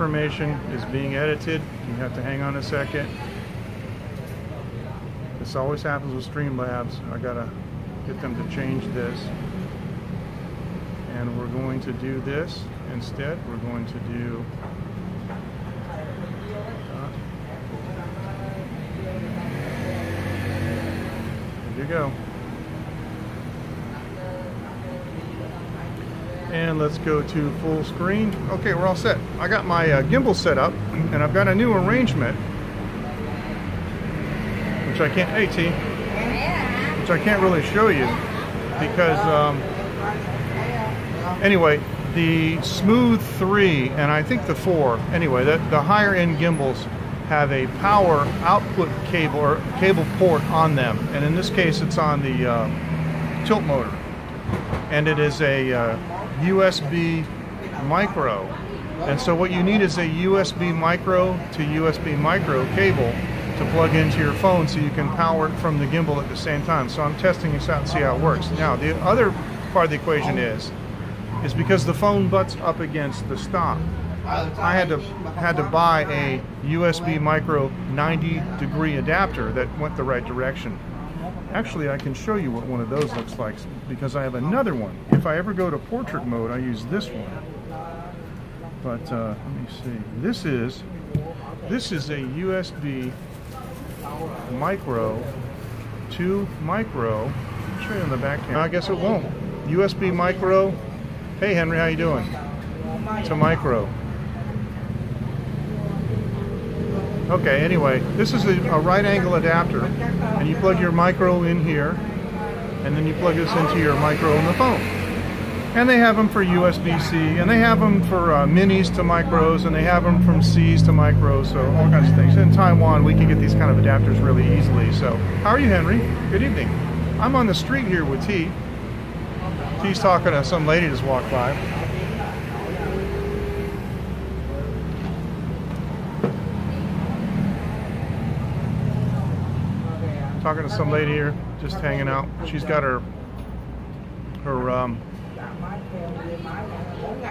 information is being edited. You have to hang on a second. This always happens with Streamlabs. I gotta get them to change this. And we're going to do this instead. We're going to do there you go. And let's go to full screen. Okay, we're all set. I got my gimbal set up, and I've got a new arrangement, which I can't, hey T, which I can't really show you because, anyway, the Smooth 3 and I think the 4, anyway, the higher end gimbals have a power output cable or cable port on them, and in this case it's on the tilt motor, and it is a USB micro, and so what you need is a USB micro to USB micro cable to plug into your phone so you can power it from the gimbal at the same time. So I'm testing this out and see how it works. Now the other part of the equation is because the phone butts up against the stop. I had to buy a USB micro 90-degree adapter that went the right direction. Actually, I can show you what one of those looks like because I have another one. If I ever go to portrait mode, I use this one. But let me see. This is a USB micro to micro. I'll show you on the back camera. I guess it won't. USB micro. Hey Henry, how you doing? To micro. Okay, anyway, this is a right angle adapter, and you plug your micro in here, and then you plug this into your micro on the phone. And they have them for USB-C, and they have them for minis to micros, and they have them from Cs to micros, so all kinds of things. In Taiwan, we can get these kind of adapters really easily. So, how are you, Henry? Good evening. I'm on the street here with T. T's talking to some lady just walked by. Talking to some lady here, just hanging out. She's got her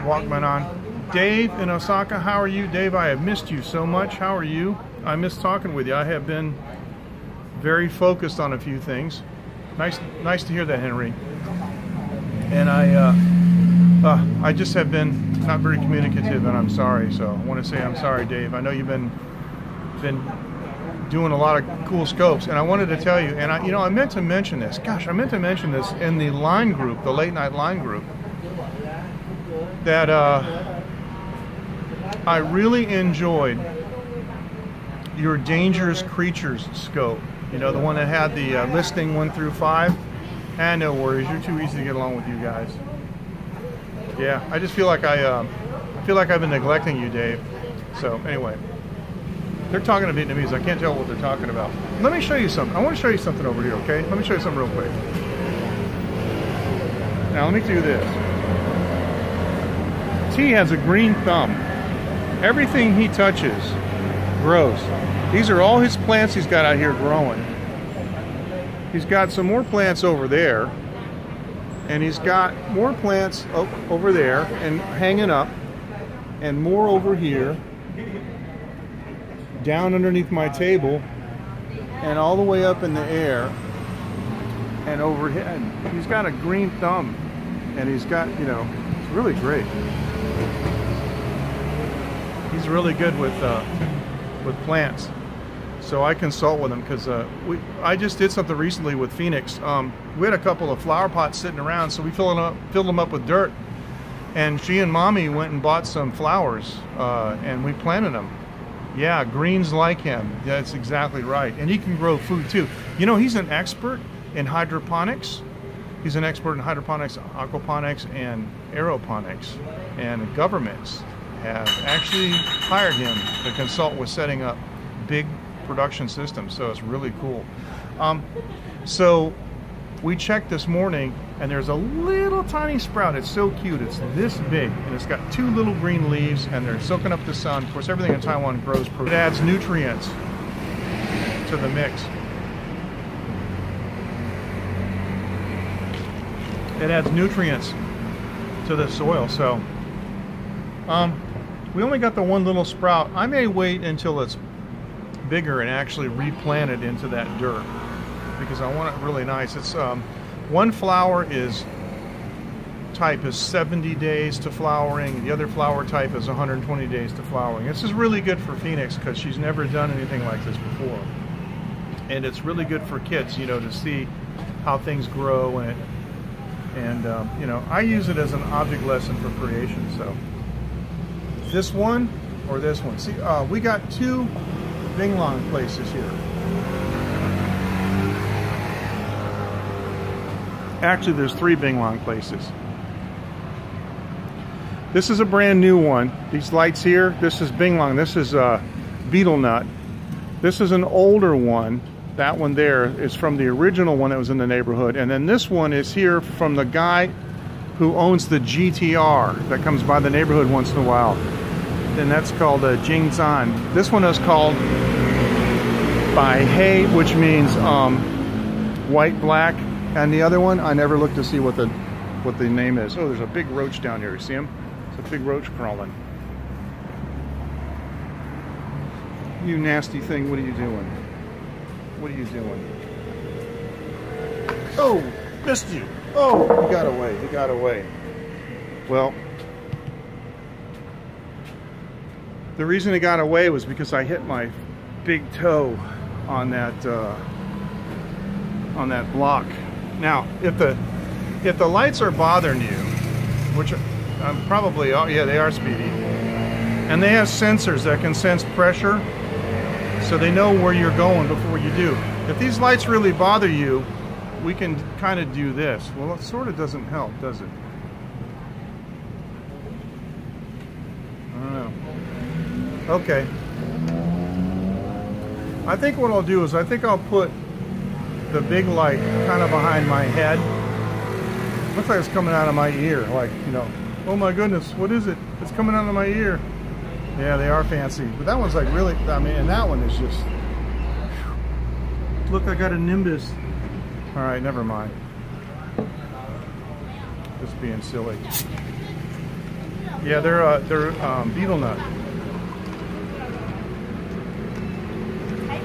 Walkman on. Dave in Osaka, how are you? Dave, I have missed you so much. How are you? I miss talking with you. I have been very focused on a few things. Nice to hear that, Henry. And I just have been not very communicative, and I'm sorry. So I want to say I'm sorry, Dave. I know you've been doing a lot of cool scopes, and I wanted to tell you, and I meant to mention this. Gosh, I meant to mention this in the line group, the late night line group, that I really enjoyed your Dangerous Creatures scope. You know, the one that had the listing 1 through 5. And no worries, you're too easy to get along with you guys. Yeah, I just feel like I've been neglecting you, Dave. So anyway. They're talking to Vietnamese. I can't tell what they're talking about. Let me show you something. I want to show you something over here, okay? Let me show you something real quick. Now, let me do this. T has a green thumb. Everything he touches grows. These are all his plants he's got out here growing. He's got some more plants over there. And he's got more plants over there and hanging up. And more over here. Down underneath my table and all the way up in the air and overhead. He's got a green thumb, and he's got, it's really great. He's really good with plants. So I consult with him because I just did something recently with Phoenix. We had a couple of flower pots sitting around, so we filled them up with dirt, and she and Mommy went and bought some flowers and we planted them. Yeah, greens like him. That's exactly right. And he can grow food too. He's an expert in hydroponics. He's an expert in hydroponics, aquaponics, and aeroponics. And governments have actually hired him to consult with setting up big production systems. So it's really cool. So we checked this morning, and there's a little tiny sprout. It's so cute. It's this big, and it's got 2 little green leaves, and they're soaking up the sun. Of course, everything in Taiwan grows. It adds nutrients to the mix. It adds nutrients to the soil. So We only got the one little sprout. I may wait until it's bigger and actually replant it into that dirt because I want it really nice. It's one flower type is 70 days to flowering. The other flower type is 120 days to flowering. This is really good for Phoenix because she's never done anything like this before. And it's really good for kids, you know, to see how things grow and you know, I use it as an object lesson for creation. So this one or this one. See, we got two Binglong places here. Actually, there's three Binglong places. This is a brand new one. These lights here, this is Binglong. This is beetle nut. This is an older one. That one there is from the original one that was in the neighborhood. And then this one is here from the guy who owns the GTR that comes by the neighborhood once in a while. And that's called Jingzan. This one is called Bai Hei, which means white black. And the other one, I never looked to see what the name is. Oh, there's a big roach down here. You see him? It's a big roach crawling. You nasty thing, what are you doing? What are you doing? Oh, missed you. Oh, he got away. He got away. Well, the reason he got away was because I hit my big toe on that block. Now, if the lights are bothering you, which probably, oh yeah, they are speedy, and they have sensors that can sense pressure, so they know where you're going before you do. If these lights really bother you, we can kind of do this. Well, it sort of doesn't help, does it? I don't know. Okay. I think what I'll do is I think I'll put the big light kind of behind my head. Looks like it's coming out of my ear, like, you know, oh my goodness, what is it? It's coming out of my ear. Yeah, they are fancy, but that one's like really, I mean, and that one is just, look, I got a Nimbus. All right, never mind. Just being silly. Yeah, they're beetle nut.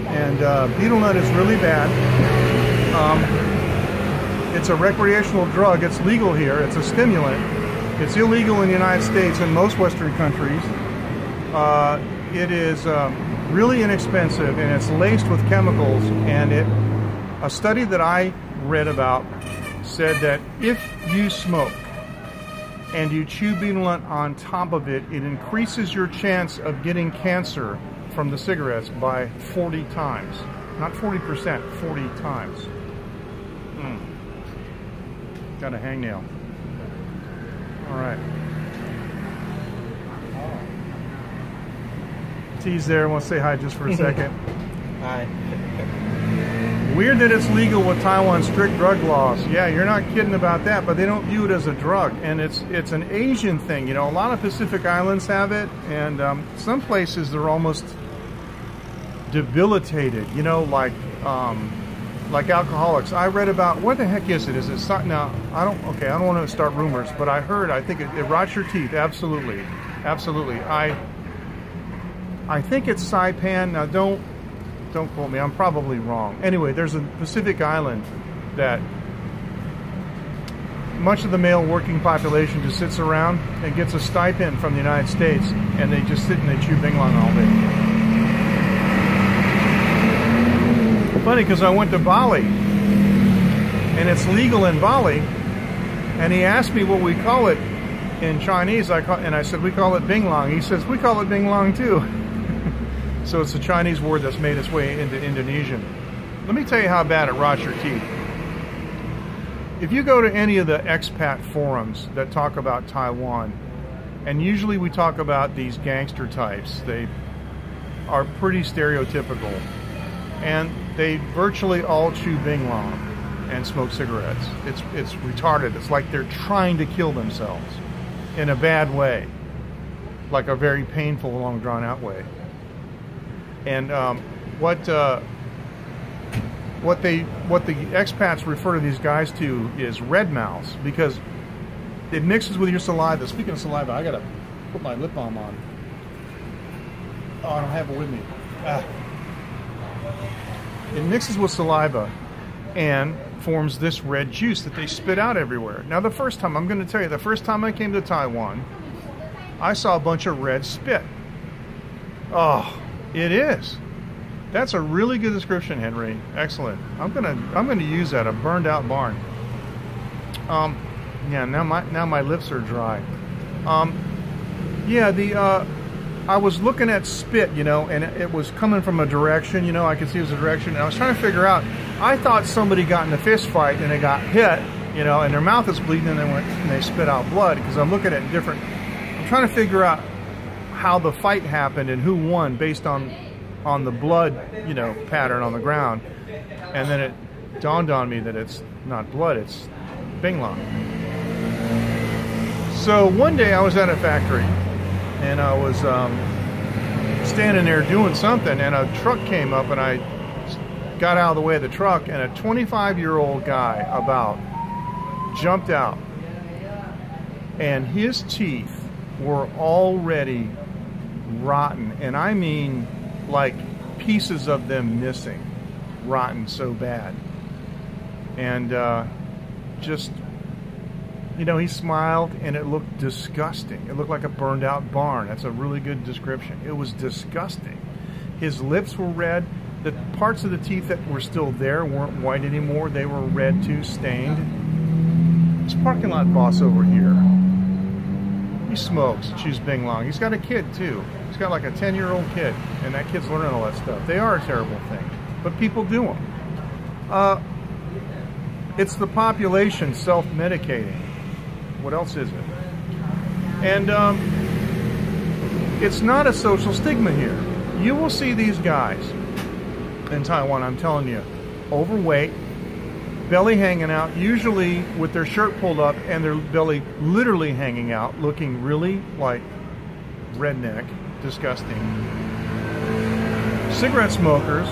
And beetle nut is really bad. It's a recreational drug. It's legal here. It's a stimulant. It's illegal in the United States and most Western countries. It is really inexpensive and it's laced with chemicals. And a study that I read about said that if you smoke and you chew beetle nut on top of it, it increases your chance of getting cancer from the cigarettes by 40 times. Not 40%, 40 times. Got a hangnail. All right. T's there. I want to say hi just for a second. Hi. Weird that it's legal with Taiwan's strict drug laws. Yeah, you're not kidding about that, but they don't view it as a drug. And it's an Asian thing. You know, a lot of Pacific Islands have it, and some places they're almost debilitated. You know, like alcoholics. I read about, what the heck is it? Is it now? I don't want to start rumors, but I think it rots your teeth. Absolutely, absolutely. I think it's Saipan. Now don't quote me. I'm probably wrong. Anyway, there's a Pacific island that much of the male working population just sits around and gets a stipend from the United States, and they just sit and they chew Binglong all day. Funny, because I went to Bali, and it's legal in Bali, and he asked me what we call it in Chinese, and I said, we call it Binglong. He says, we call it Binglong too. So it's a Chinese word that's made its way into Indonesian. Let me tell you how bad it rots your teeth. If you go to any of the expat forums that talk about Taiwan, and usually we talk about these gangster types, they are pretty stereotypical. And they virtually all chew Binglong and smoke cigarettes. It's retarded. It's like they're trying to kill themselves in a bad way, like a very painful, long drawn out way. And what the expats refer to these guys to is red mouths, because it mixes with your saliva. Speaking of saliva, I gotta put my lip balm on. Oh, I don't have it with me. It mixes with saliva and forms this red juice that they spit out everywhere. Now, the first time, I'm going to tell you, the first time I came to Taiwan, I saw a bunch of red spit. Oh, it is. That's a really good description, Henry. Excellent. I'm gonna use that. A burned out barn. Yeah. Now my lips are dry. Yeah. I was looking at spit, you know, and it was coming from a direction. You know, I could see it was a direction. And I was trying to figure out. I thought somebody got in a fist fight and they got hit, you know, and their mouth is bleeding and they spit out blood, because I'm looking at different. I'm trying to figure out how the fight happened and who won based on the blood, you know, pattern on the ground. And then it dawned on me that it's not blood, it's Binglong. So one day I was at a factory and I was standing there doing something, and a truck came up, and I got out of the way of the truck, and a 25-year-old guy about jumped out, and his teeth were already rotten, and I mean like pieces of them missing, rotten so bad. And just, you know, he smiled and it looked disgusting. It looked like a burned out barn. That's a really good description. It was disgusting. His lips were red. The parts of the teeth that were still there weren't white anymore. They were red too, stained. This parking lot boss over here, he smokes, chews Binglong. He's got a kid too. He's got like a 10-year-old kid, and that kid's learning all that stuff. They are a terrible thing, but people do them. It's the population self-medicating. What else is it? And it's not a social stigma here. You will see these guys in Taiwan, I'm telling you, overweight, belly hanging out, usually with their shirt pulled up and their belly literally hanging out, looking really like redneck, disgusting. Cigarette smokers,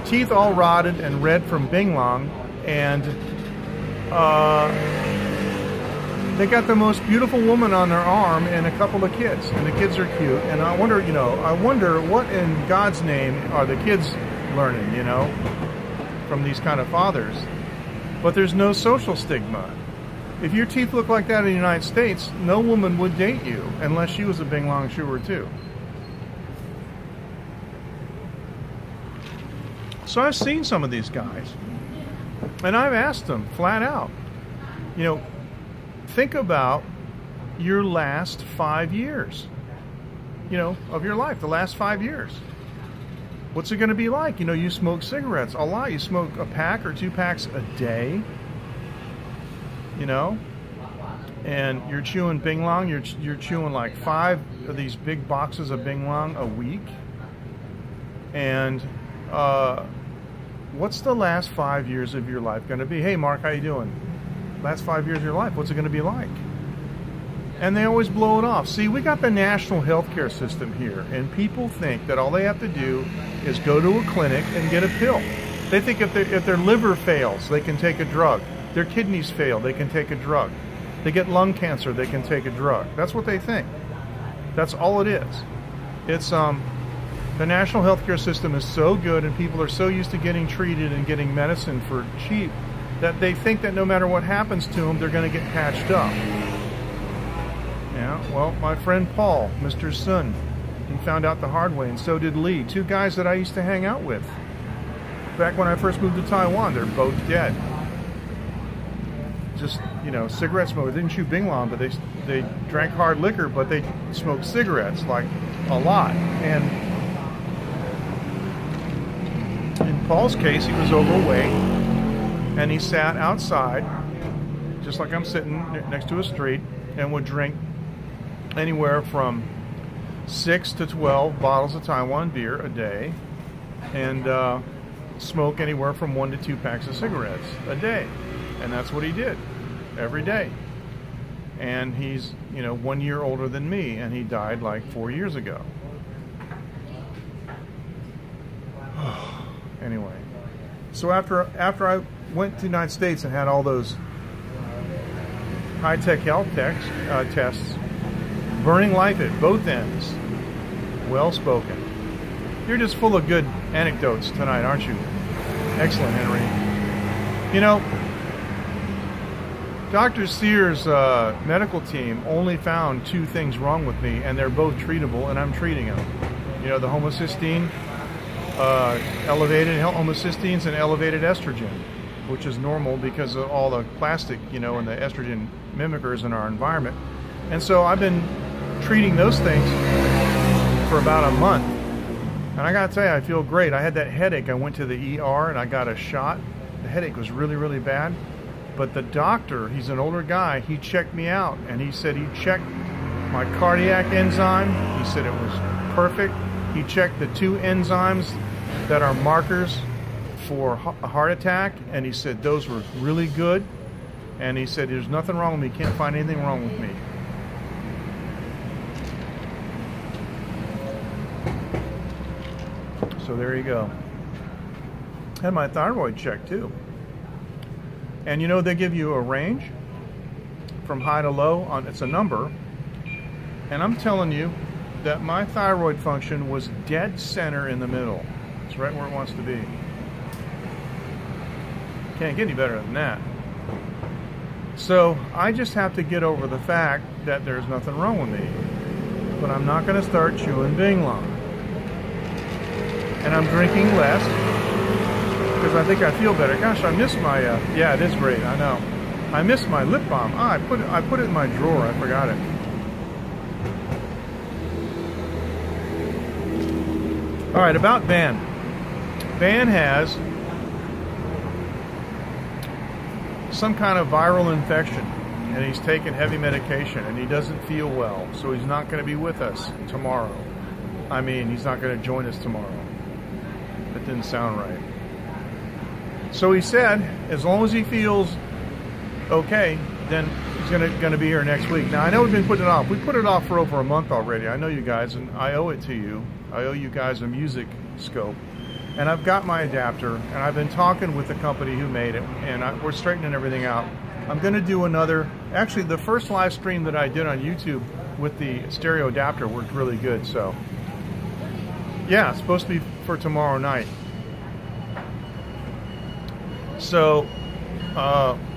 teeth all rotted and red from Binglong, and they got the most beautiful woman on their arm and a couple of kids, and the kids are cute. And I wonder, you know, what in God's name are the kids learning, you know, from these kind of fathers? But there's no social stigma. If your teeth look like that in the United States, no woman would date you unless she was a Binglong shoer too. So I've seen some of these guys, and I've asked them flat out, you know, think about your last 5 years, you know, of your life, the last 5 years. What's it going to be like? You know, you smoke cigarettes a lot. You smoke a pack or 2 packs a day, you know, and you're chewing Binglong. You're chewing like 5 of these big boxes of Binglong a week. And what's the last 5 years of your life going to be? Hey, Mark, how you doing? Last 5 years of your life, what's it going to be like? And they always blow it off. See, we got the national healthcare system here, and people think that all they have to do is go to a clinic and get a pill. They think if their liver fails, they can take a drug. Their kidneys fail, they can take a drug. They get lung cancer, they can take a drug. That's what they think. That's all it is. It's the national healthcare system is so good, and people are so used to getting treated and getting medicine for cheap, that they think that no matter what happens to them, they're going to get patched up. Yeah, well, my friend Paul, Mr. Sun, he found out the hard way, and so did Lee, 2 guys that I used to hang out with. Back when I first moved to Taiwan, they're both dead. Just, you know, cigarette smokers. They didn't chew Binglong, but they drank hard liquor, but they smoked cigarettes, like, a lot. And in Paul's case, he was overweight. And he sat outside, just like I'm sitting next to a street, and would drink anywhere from 6 to 12 bottles of Taiwan beer a day, and smoke anywhere from 1 to 2 packs of cigarettes a day. And that's what he did every day. And he's, you know, 1 year older than me, and he died like 4 years ago. Anyway, so after I went to the United States and had all those high-tech health tests, burning life at both ends, Well spoken. You're just full of good anecdotes tonight, aren't you? Excellent, Henry. You know, Dr. Sears' medical team only found 2 things wrong with me, and they're both treatable, and I'm treating them. You know, the homocysteine, elevated homocysteines and elevated estrogen, which is normal because of all the plastic, you know, and the estrogen mimickers in our environment. And so I've been treating those things for about a month. And I gotta tell you, I feel great. I had that headache. I went to the ER and I got a shot. The headache was really, really bad. But the doctor, he's an older guy, he checked me out and he said he checked my cardiac enzyme. He said it was perfect. He checked the 2 enzymes that are markers for a heart attack, and he said those were really good. And he said there's nothing wrong with me, can't find anything wrong with me. So there you go. Had my thyroid checked too. And you know, they give you a range from high to low, it's a number. And I'm telling you that my thyroid function was dead center in the middle. It's right where it wants to be. Can't get any better than that. So I just have to get over the fact that there's nothing wrong with me. But I'm not going to start chewing Bing Long. And I'm drinking less because I think I feel better. Gosh, I miss my, yeah, it is great, I know. I miss my lip balm. I put it in my drawer, I forgot it. All right, about Van. Van has some kind of viral infection, and he's taken heavy medication, and he doesn't feel well, so he's not going to be with us tomorrow. I mean, he's not going to join us tomorrow. That didn't sound right. So he said, as long as he feels okay, then he's going to be here next week. Now, I know we've been putting it off. We put it off for over a month already. I know you guys, and I owe it to you. I owe you guys a music scope. And I've got my adapter, and I've been talking with the company who made it, and we're straightening everything out. I'm going to do another, actually the first live stream that I did on YouTube with the stereo adapter worked really good, so. Yeah, it's supposed to be for tomorrow night. So,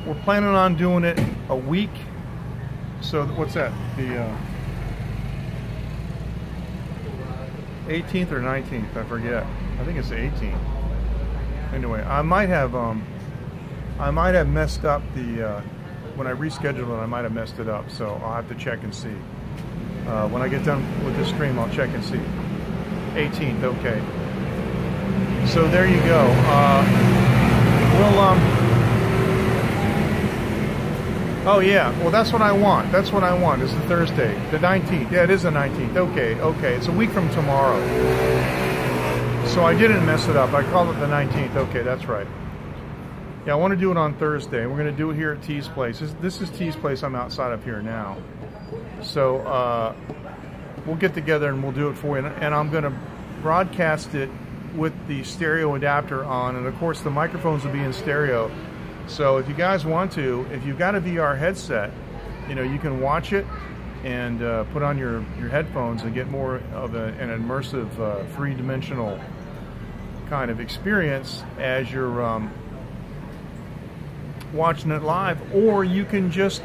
we're planning on doing it a week. So, what's that? The 18th or 19th, I forget. I think it's the 18th. Anyway, I might have messed up the when I rescheduled it. I might have messed it up, so I'll have to check and see. When I get done with this stream, I'll check and see. 18th, okay. So there you go. Oh yeah, well that's what I want. That's what I want. Is the Thursday, the 19th. Yeah, it is the 19th. Okay. It's a week from tomorrow. So I didn't mess it up. I called it the 19th. Okay, that's right. Yeah, I want to do it on Thursday. We're going to do it here at T's place. This is T's place. I'm outside of here now. So we'll get together and we'll do it for you. And I'm going to broadcast it with the stereo adapter on. And of course, the microphones will be in stereo. So if you guys want to, if you've got a VR headset, you know, you can watch it and put on your headphones and get more of an immersive three-dimensional kind of experience as you're watching it live, or you can just,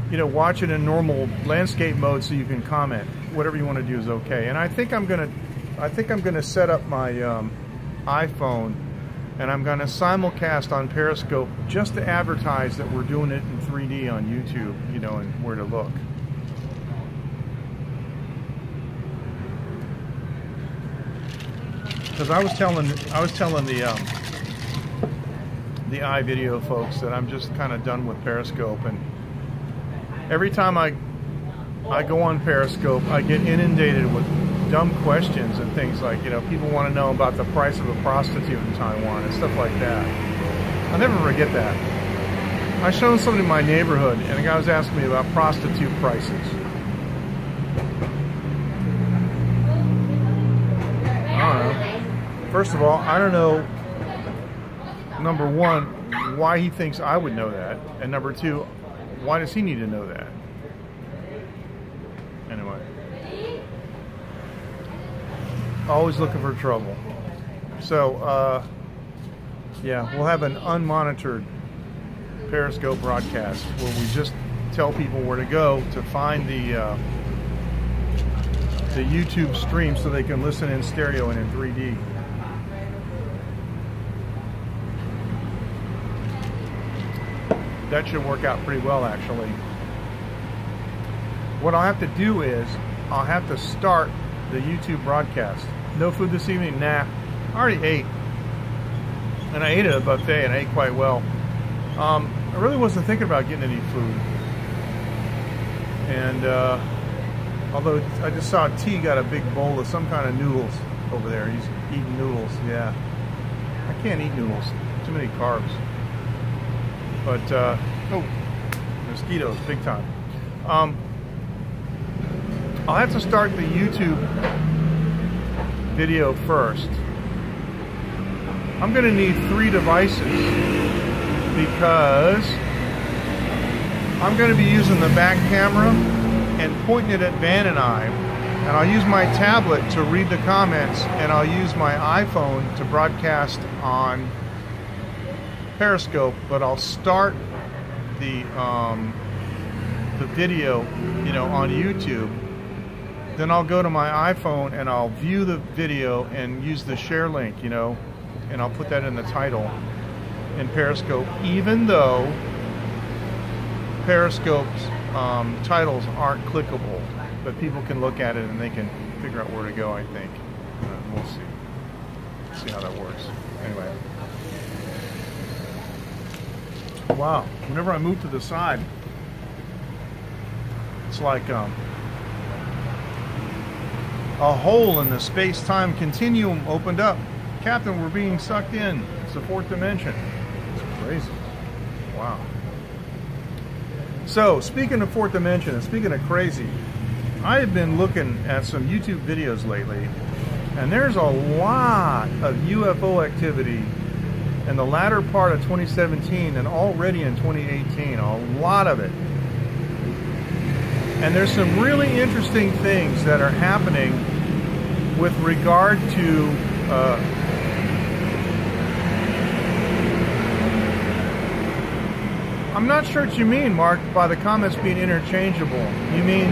you know, watch it in normal landscape mode so you can comment. Whatever you want to do is okay. And I think I'm gonna set up my iPhone, and I'm gonna simulcast on Periscope just to advertise that we're doing it in 3D on YouTube, you know, and where to look. Because I was telling the iVideo folks that I'm just kind of done with Periscope, and every time I go on Periscope, I get inundated with dumb questions and things like, you know, people want to know about the price of a prostitute in Taiwan and stuff like that. I'll never forget that. I showed somebody in my neighborhood, and the guy was asking me about prostitute prices. I don't know. First of all, I don't know, number one, why he thinks I would know that, and number two, why does he need to know that? Anyway. Always looking for trouble. So, yeah, we'll have an unmonitored Periscope broadcast where we just tell people where to go to find the YouTube stream so they can listen in stereo and in 3D. That should work out pretty well, actually. What I'll have to do is I'll have to start the YouTube broadcast. No food this evening? Nah. I already ate. And I ate at a buffet and I ate quite well. I really wasn't thinking about getting any food. And although I just saw T got a big bowl of some kind of noodles over there. He's eating noodles, yeah. I can't eat noodles. Too many carbs. But, oh, mosquitoes, big time. I'll have to start the YouTube video first. I'm going to need 3 devices because I'm going to be using the back camera and pointing it at Van and I. And I'll use my tablet to read the comments, and I'll use my iPhone to broadcast on Periscope, but I'll start the video, you know, on YouTube. Then I'll go to my iPhone and I'll view the video and use the share link, you know, and I'll put that in the title in Periscope, even though Periscope's titles aren't clickable, but people can look at it and they can figure out where to go, I think. We'll see how that works. Anyway. Wow, whenever I move to the side, it's like a hole in the space-time continuum opened up. Captain, we're being sucked in. It's the 4th dimension. It's crazy. Wow. So, speaking of 4th dimension and speaking of crazy, I have been looking at some YouTube videos lately, and there's a lot of UFO activity in the latter part of 2017 and already in 2018, a lot of it. And there's some really interesting things that are happening with regard to I'm not sure what you mean, Mark, by the comments being interchangeable. You mean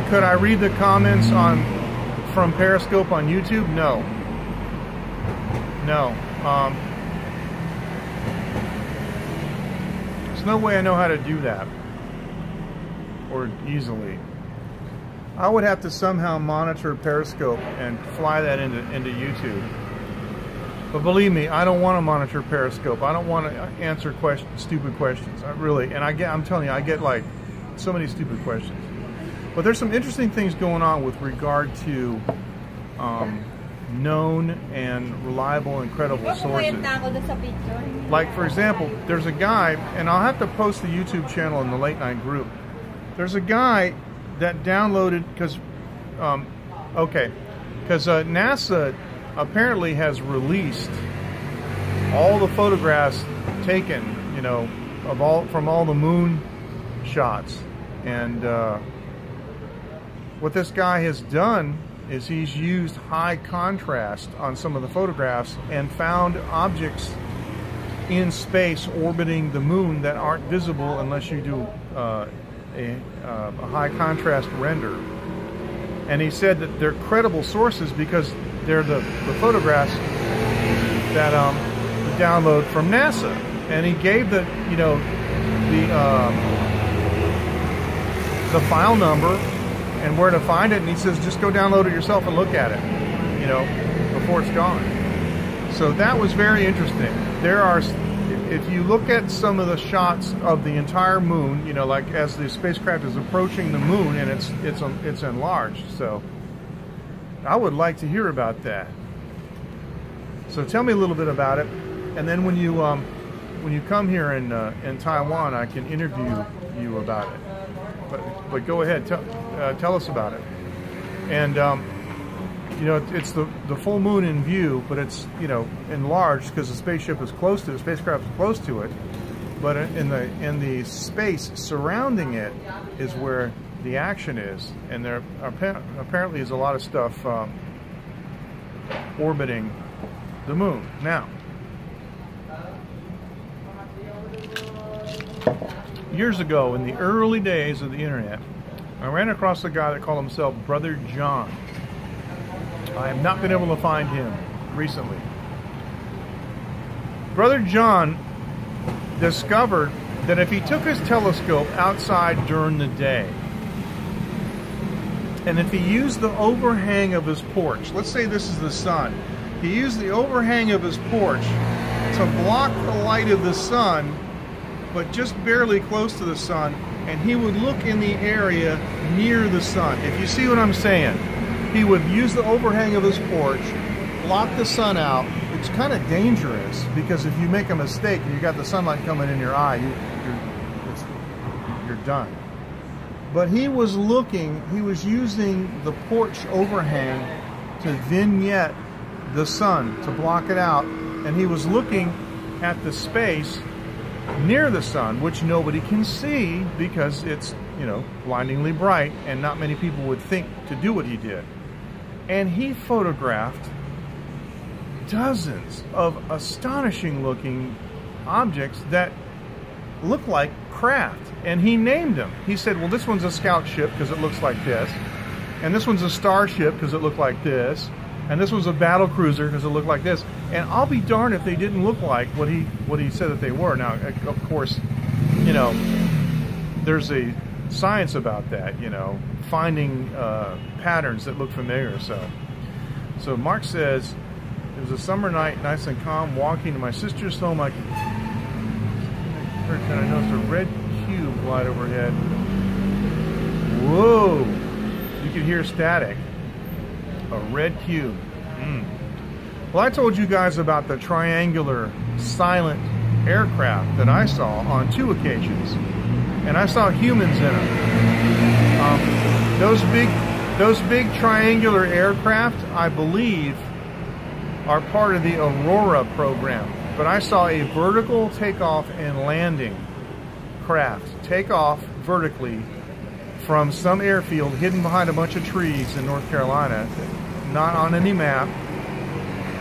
could I read the comments from Periscope on YouTube? No. No. There's no way I know how to do that. Or easily. I would have to somehow monitor Periscope and fly that into YouTube. But believe me, I don't want to monitor Periscope. I don't want to answer stupid questions. I'm telling you, I get like so many stupid questions. But there's some interesting things going on with regard to known and reliable and credible sources. Like, for example, there's a guy, and I'll have to post the YouTube channel in the late night group. There's a guy that downloaded, because NASA apparently has released all the photographs taken, you know, from all the moon shots. And what this guy has done is he's used high contrast on some of the photographs and found objects in space orbiting the moon that aren't visible unless you do a high contrast render. And he said that they're credible sources because they're the photographs that you download from NASA. And he gave the file number and where to find it, and he says just go download it yourself and look at it, you know, before it's gone. So that was very interesting. If you look at some of the shots of the entire moon, you know, like as the spacecraft is approaching the moon, and it's enlarged. So I would like to hear about that. So tell me a little bit about it, and then when you come here in Taiwan, I can interview you about it. But go ahead, tell us about it. And you know, it's the full moon in view, but it's, you know, enlarged because the spacecraft is close to it. But in the space surrounding it is where the action is, and there apparently is a lot of stuff orbiting the moon. Now, years ago, in the early days of the internet, I ran across a guy that called himself Brother John. I have not been able to find him recently. Brother John discovered that if he took his telescope outside during the day, and if he used the overhang of his porch, let's say this is the sun, he used the overhang of his porch to block the light of the sun, but just barely close to the sun, and he would look in the area near the sun. If you see what I'm saying, he would use the overhang of his porch, block the sun out. It's kind of dangerous, because if you make a mistake and you got the sunlight coming in your eye, you're done. But he was using the porch overhang to vignette the sun, to block it out, and he was looking at the space near the sun, which nobody can see because it's, you know, blindingly bright, and not many people would think to do what he did. And he photographed dozens of astonishing looking objects that look like craft, and he named them. He said, well, this one's a scout ship because it looks like this, and this one's a starship because it looked like this, and this one's a battle cruiser because it looked like this. And I'll be darned if they didn't look like what he said that they were. Now, of course, you know, there's a science about that, you know, finding patterns that look familiar. So Mark says, it was a summer night, nice and calm, walking to my sister's home. I noticed a red cube glide overhead. Whoa! You can hear static. A red cube. Well, I told you guys about the triangular silent aircraft that I saw on 2 occasions, and I saw humans in them. Those big triangular aircraft, I believe, are part of the Aurora program. But I saw a vertical takeoff and landing craft take off vertically from some airfield hidden behind a bunch of trees in North Carolina, not on any map.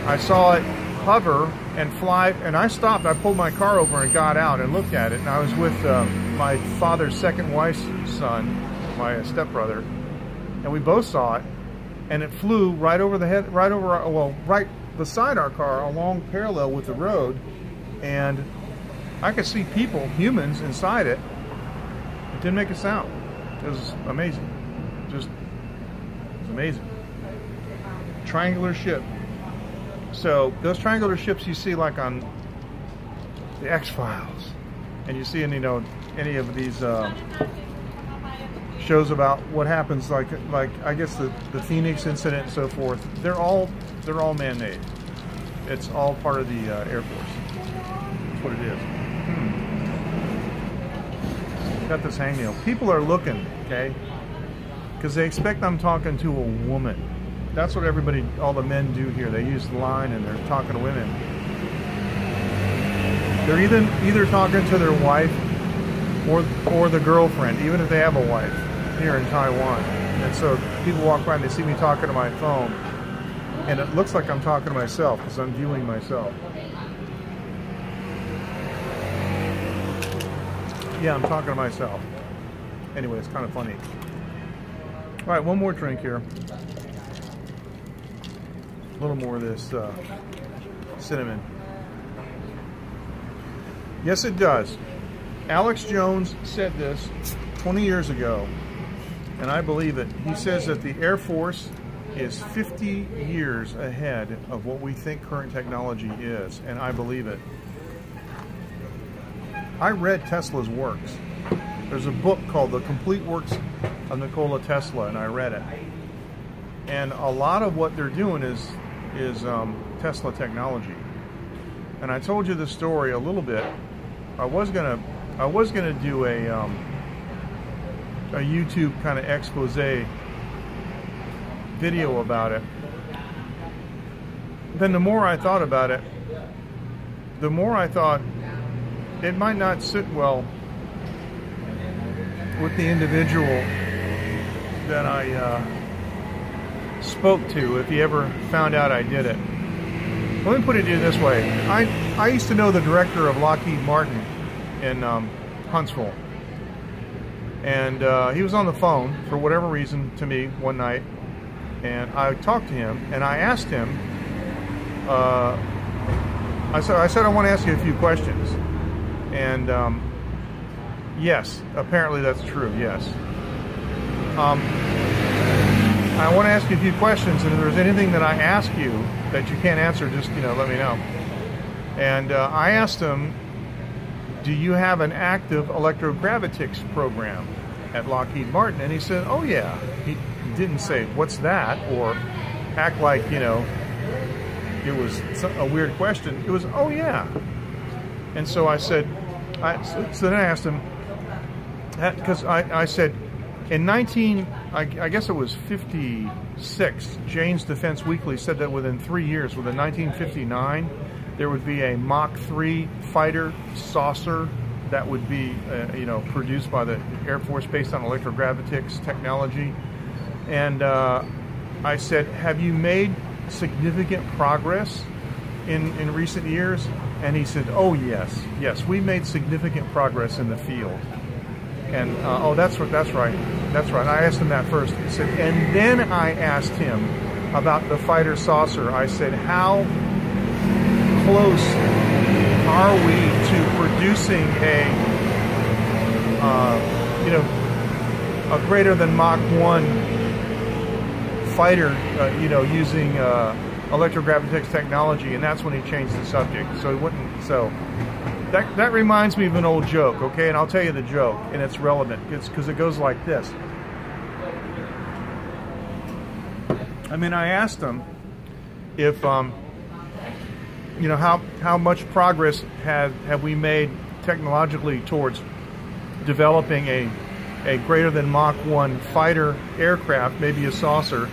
I saw it hover and fly, and I stopped. I pulled my car over and got out and looked at it, and I was with my father's second wife's son, my stepbrother, and we both saw it, and it flew right over the head, right beside our car, along parallel with the road, and I could see people, humans, inside it. It didn't make a sound. It was amazing. It was amazing. Triangular ship. So those triangular ships you see like on the X-Files, and you see in, you know, any of these shows about what happens, like I guess the Phoenix incident and so forth. They're all man-made. It's all part of the Air Force. That's what it is. Got this hangnail. People are looking, okay, because they expect I'm talking to a woman. That's what all the men do here. They use the line and they're talking to women. They're either talking to their wife or the girlfriend, even if they have a wife here in Taiwan. And so people walk by and they see me talking to my phone, and it looks like I'm talking to myself because I'm viewing myself. Yeah, I'm talking to myself. Anyway, it's kind of funny. All right, one more drink here. A little more of this cinnamon. Yes, it does. Alex Jones said this 20 years ago, and I believe it. He says that the Air Force is 50 years ahead of what we think current technology is, and I believe it. I read Tesla's works. There's a book called The Complete Works of Nikola Tesla, and I read it. And a lot of what they're doing is Tesla technology. And I told you the story a little bit. I was gonna do a YouTube kind of expose video about it. Then the more I thought about it, the more I thought it might not sit well with the individual that I spoke to if he ever found out I did it. Let me put it to you this way. I used to know the director of Lockheed Martin in Huntsville. And he was on the phone for whatever reason to me one night. And I talked to him and I asked him, I said I want to ask you a few questions. And yes, apparently that's true, yes. I want to ask you a few questions, and if there's anything that I ask you that you can't answer, just, let me know. And I asked him, do you have an active electrogravitics program at Lockheed Martin? And he said, oh yeah. He didn't say, what's that? Or act like, it was a weird question. It was, oh yeah. And so I said, so then I asked him, because I said, in I guess it was 56, Jane's Defense Weekly said that within 3 years, within 1959, there would be a Mach 3 fighter saucer that would be, produced by the Air Force based on electrogravitics technology. And I said, have you made significant progress in recent years? And he said, oh yes, we made significant progress in the field. And that's right. I asked him that first. He said, and then I asked him about the fighter saucer. I said, how close are we to producing a greater than Mach 1 fighter, using electrogravitics technology? And that's when he changed the subject. So he wouldn't. So that reminds me of an old joke, okay? And I'll tell you the joke, and it's relevant. It's because it goes like this. I asked him if, how much progress have we made technologically towards developing a greater than Mach 1 fighter aircraft, maybe a saucer,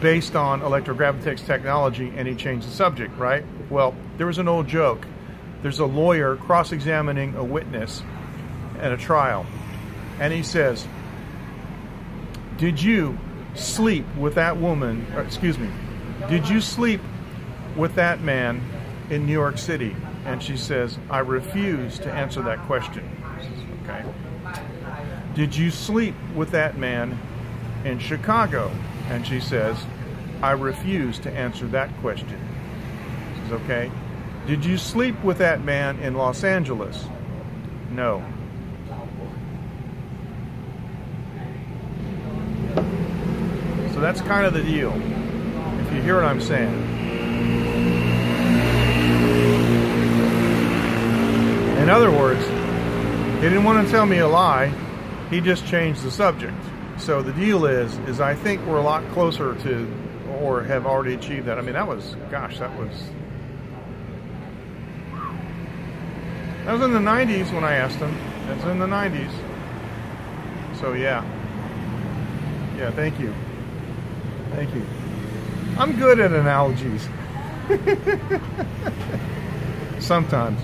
based on electrogravitics technology, and he changed the subject, right? Well, there was an old joke. There's a lawyer cross-examining a witness at a trial, and he says, did you sleep with that woman, did you sleep with that man in New York City? And she says, I refuse to answer that question. Okay. Did you sleep with that man in Chicago? And she says, I refuse to answer that question. She says, okay. Did you sleep with that man in Los Angeles? No. So that's kind of the deal, if you hear what I'm saying. In other words, he didn't want to tell me a lie, he just changed the subject. So the deal is I think we're a lot closer to, or have already achieved that. That was in the 90s when I asked him. That's in the 90s. So yeah. Yeah, thank you. Thank you. I'm good at analogies. Sometimes.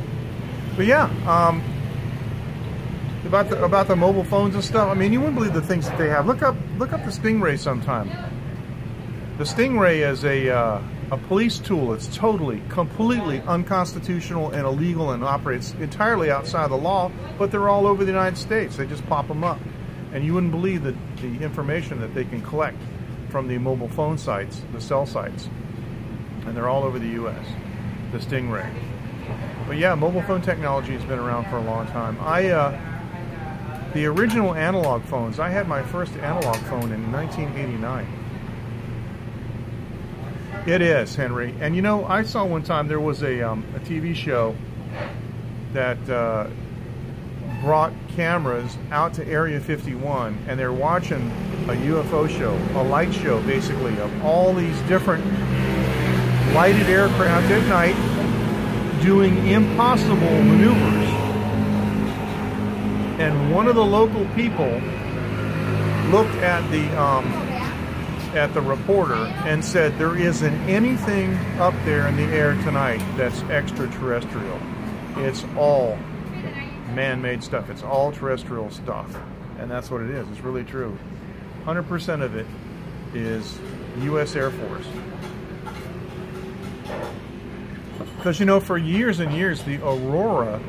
But yeah, about the mobile phones and stuff. You wouldn't believe the things that they have. Look up the Stingray sometime. The Stingray is a police tool. It's completely unconstitutional and illegal and operates entirely outside the law, but they're all over the United States. They just pop them up. And you wouldn't believe the information that they can collect from the mobile phone sites, the cell sites. And they're all over the U.S., the Stingray. But yeah, mobile phone technology has been around for a long time. The original analog phones, I had my first analog phone in 1989. It is, Henry. And I saw one time there was a TV show that brought cameras out to Area 51, and they're watching a UFO show, a light show basically, of all these different lighted aircraft at night doing impossible maneuvers. And one of the local people looked at the reporter and said, there isn't anything up there in the air tonight that's extraterrestrial. It's all man-made stuff. It's all terrestrial stuff. And that's what it is. It's really true. 100% of it is U.S. Air Force. Because, you know, for years and years, the Aurora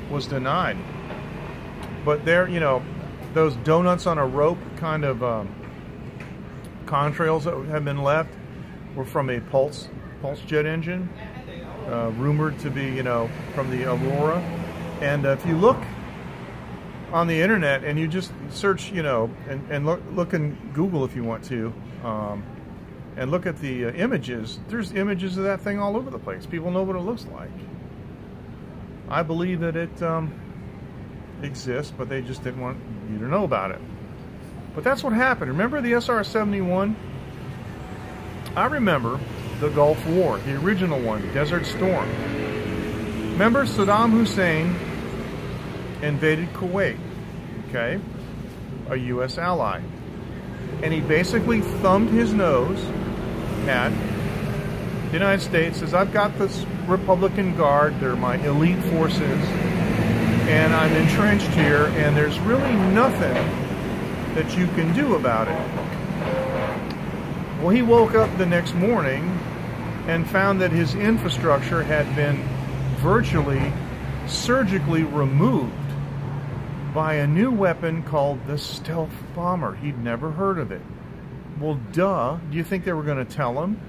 was denied. But there, you know, those donuts on a rope kind of contrails that have been left were from a pulse jet engine, rumored to be, you know, from the Aurora. And if you look on the internet and you just search, you know, and look in Google if you want to, and look at the images, there's images of that thing all over the place. People know what it looks like. I believe that it exists, but they just didn't want you to know about it. But that's what happened. Remember the SR-71? I remember the Gulf War, the original one, Desert Storm. Remember Saddam Hussein invaded Kuwait, okay, a U.S. ally. And he basically thumbed his nose at the United States, says, I've got this Republican Guard, they're my elite forces, and I'm entrenched here, and there's really nothing that you can do about it. Well, he woke up the next morning and found that his infrastructure had been virtually surgically removed by a new weapon called the stealth bomber. He'd never heard of it. Well, duh. Do you think they were going to tell him?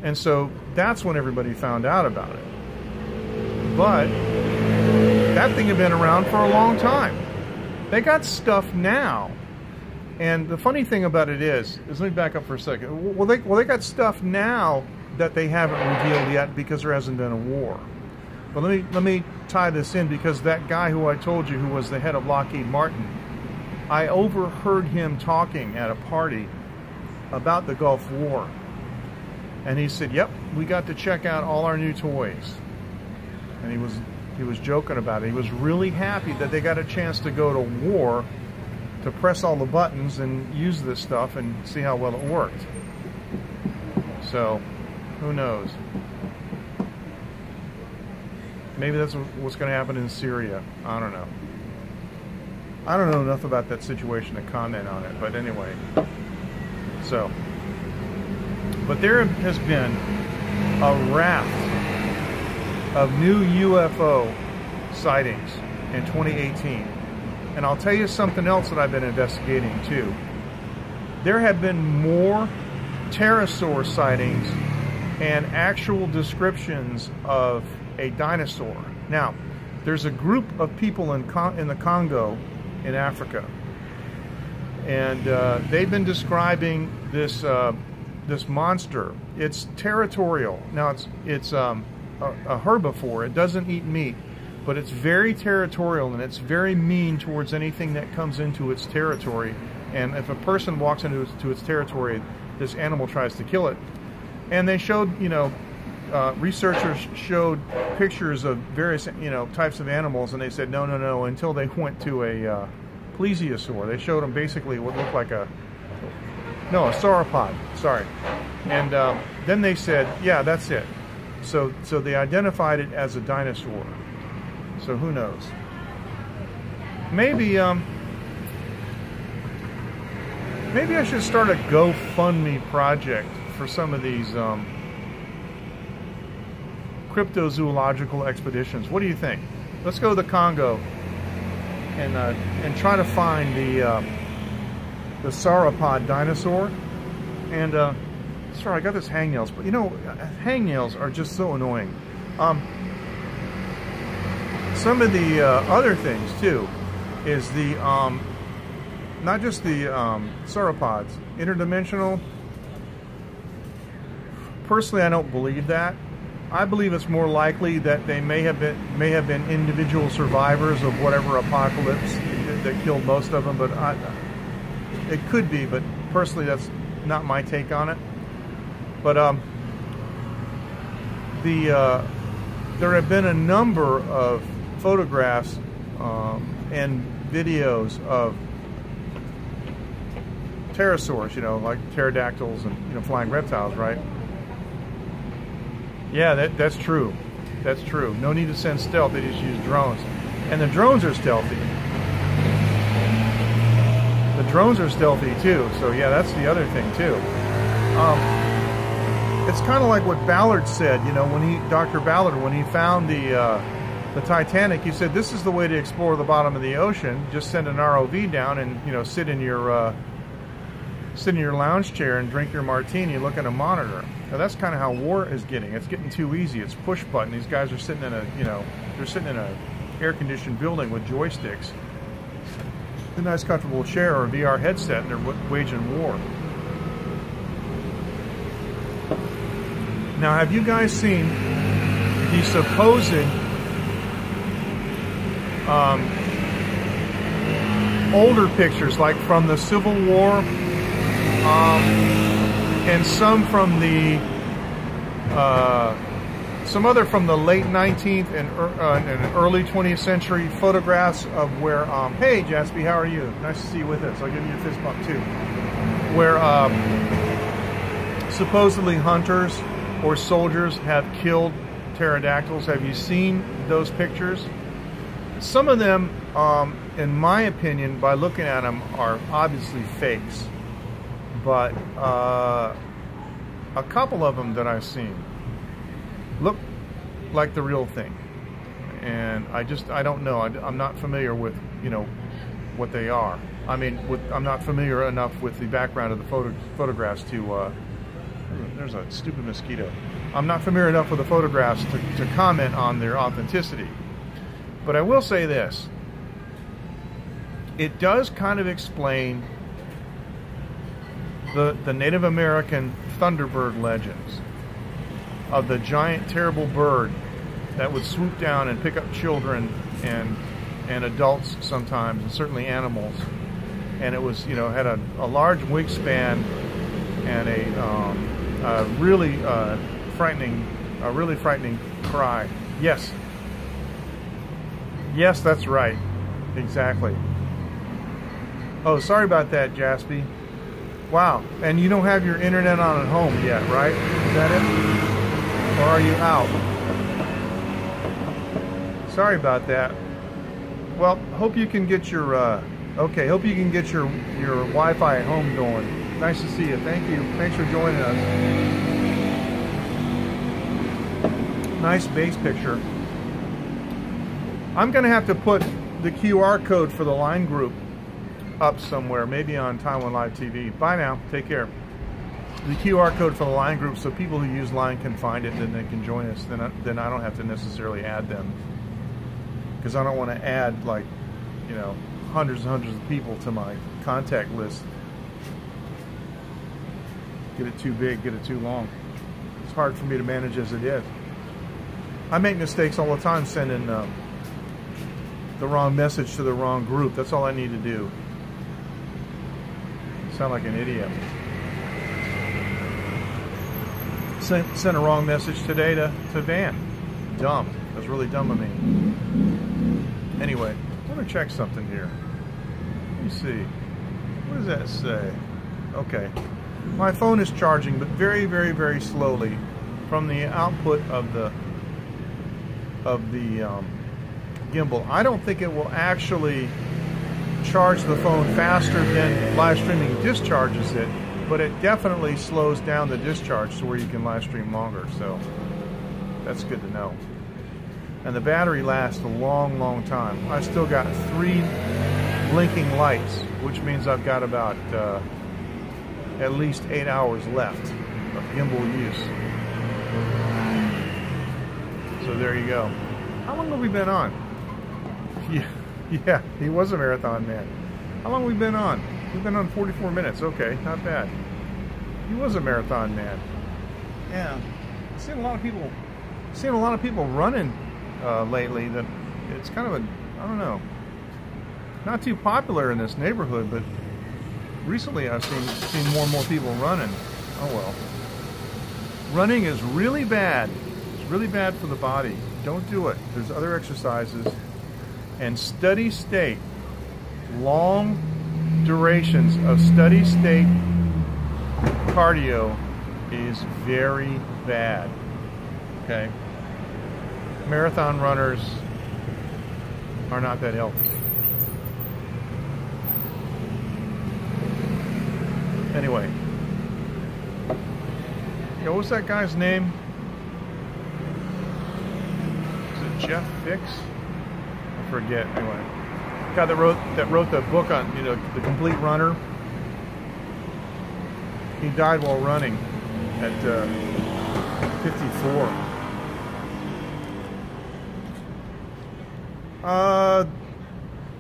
And so that's when everybody found out about it. But that thing had been around for a long time. They got stuff now. And the funny thing about it is let me back up for a second. Well, they got stuff now that they haven't revealed yet because there hasn't been a war. But let me tie this in, because that guy who I told you who was the head of Lockheed Martin, I overheard him talking at a party about the Gulf War. And he said, yep, we got to check out all our new toys. And he was joking about it. He was really happy that they got a chance to go to war, to press all the buttons and use this stuff and see how well it worked. So, who knows? Maybe that's what's going to happen in Syria. I don't know. I don't know enough about that situation to comment on it, but anyway. So, but there has been a raft of new UFO sightings in 2018. And I'll tell you something else that I've been investigating too. There have been more pterosaur sightings and actual descriptions of a dinosaur. Now, there's a group of people in the Congo in Africa, and they've been describing this this monster. It's territorial. Now, it's a herbivore. It doesn't eat meat, but it's very territorial, and it's very mean towards anything that comes into its territory. And if a person walks into its territory, this animal tries to kill it. And they showed, you know, researchers showed pictures of various, you know, types of animals, and they said no, until they went to a plesiosaur. They showed them basically what looked like a sauropod. Sorry. And then they said, yeah, that's it. So they identified it as a dinosaur. So who knows? Maybe I should start a GoFundMe project for some of these cryptozoological expeditions. What do you think? Let's go to the Congo and try to find the sauropod dinosaur. And sorry, I got this hangnails, but you know, hangnails are just so annoying. Some of the other things too is the not just the sauropods, interdimensional. Personally, I don't believe that. I believe it's more likely that they may have been individual survivors of whatever apocalypse that killed most of them. But it could be. But personally, that's not my take on it. But there have been a number of photographs and videos of pterosaurs, you know, like pterodactyls and, you know, flying reptiles, right? Yeah, that's true. That's true. No need to send stealth. They just use drones. And the drones are stealthy. The drones are stealthy too, so yeah, that's the other thing too. It's kind of like what Ballard said, you know, Dr. Ballard, when he found the Titanic, he said, this is the way to explore the bottom of the ocean. Just send an ROV down and, you know, sit in your lounge chair and drink your martini, look at a monitor. Now that's kind of how war is getting. It's getting too easy. It's push button. These guys are sitting in a, you know, they're sitting in a air-conditioned building with joysticks, a nice comfortable chair or a VR headset, and they're waging war. Now, have you guys seen the supposed older pictures, like from the Civil War, and some from the some other from the late 19th and early 20th century photographs of where, hey Jaspy, how are you? Nice to see you with us. I'll give you a fist bump too. Where supposedly hunters or soldiers have killed pterodactyls. Have you seen those pictures? Some of them, in my opinion, by looking at them, are obviously fakes. But a couple of them that I've seen look like the real thing, and I don't know. I'm not familiar with, you know, what they are. I mean, I'm not familiar enough with the background of the photographs to. There's a stupid mosquito. I'm not familiar enough with the photographs to comment on their authenticity. But I will say this: it does kind of explain the Native American Thunderbird legends of the giant, terrible bird that would swoop down and pick up children and adults sometimes, and certainly animals. And it was, you know, had a large wingspan and a really frightening cry. Yes. Yes, that's right. Exactly. Oh, sorry about that, Jaspy. Wow. And you don't have your internet on at home yet, right? Is that it? Or are you out? Sorry about that. Well, hope you can get your okay, hope you can get your Wi-Fi at home going. Nice to see you. Thank you. Thanks for joining us. Nice base picture. I'm going to have to put the QR code for the Line group up somewhere, maybe on Taiwan Live TV. Bye now. Take care. The QR code for the Line group, so people who use Line can find it, and then they can join us. Then I don't have to necessarily add them, because I don't want to add, like, you know, hundreds and hundreds of people to my contact list. Get it too big, get it too long. It's hard for me to manage as it is. I make mistakes all the time sending the wrong message to the wrong group. That's all I need to do. Sound like an idiot. Sent a wrong message today to Van. Dumb. That's really dumb of me. Anyway, I want to check something here. Let me see. What does that say? Okay. My phone is charging, but very, very, very slowly from the output of the gimbal. I don't think it will actually charge the phone faster than live streaming discharges it, but it definitely slows down the discharge to where you can live stream longer. So that's good to know. And the battery lasts a long, long time. I still got 3 blinking lights, which means I've got about at least 8 hours left of gimbal use. So there you go. How long have we been on? Yeah, he was a marathon man. How long have we been on? We've been on 44 minutes. Okay, not bad. He was a marathon man. Yeah, I've seen a lot of people running lately. That it's kind of a, I don't know, not too popular in this neighborhood, but recently I've seen more and more people running. Oh well. Running is really bad. It's really bad for the body. Don't do it. There's other exercises. And steady state, long durations of steady state cardio is very bad. Okay? Marathon runners are not that healthy. Anyway. Yeah, what was that guy's name? Is it Jeff Fix? I forget. Anyway. The guy that wrote the book on, you know, The Complete Runner. He died while running at 54.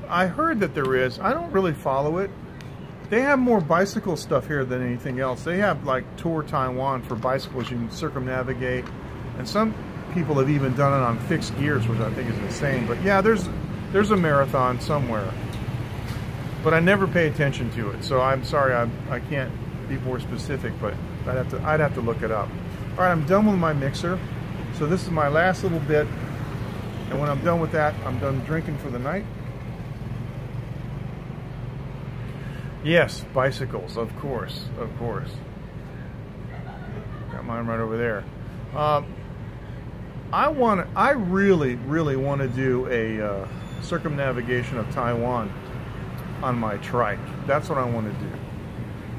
I heard that there is. I don't really follow it. They have more bicycle stuff here than anything else. They have like Tour Taiwan for bicycles. You can circumnavigate. And some people have even done it on fixed gears, which I think is insane. But yeah, there's a marathon somewhere. But I never pay attention to it. So I'm sorry, I can't be more specific, but I'd have to look it up. All right, I'm done with my mixer. So this is my last little bit. And when I'm done with that, I'm done drinking for the night. Yes, bicycles, of course, of course. Got mine right over there. I really, really want to do a circumnavigation of Taiwan on my trike. That's what I want to do.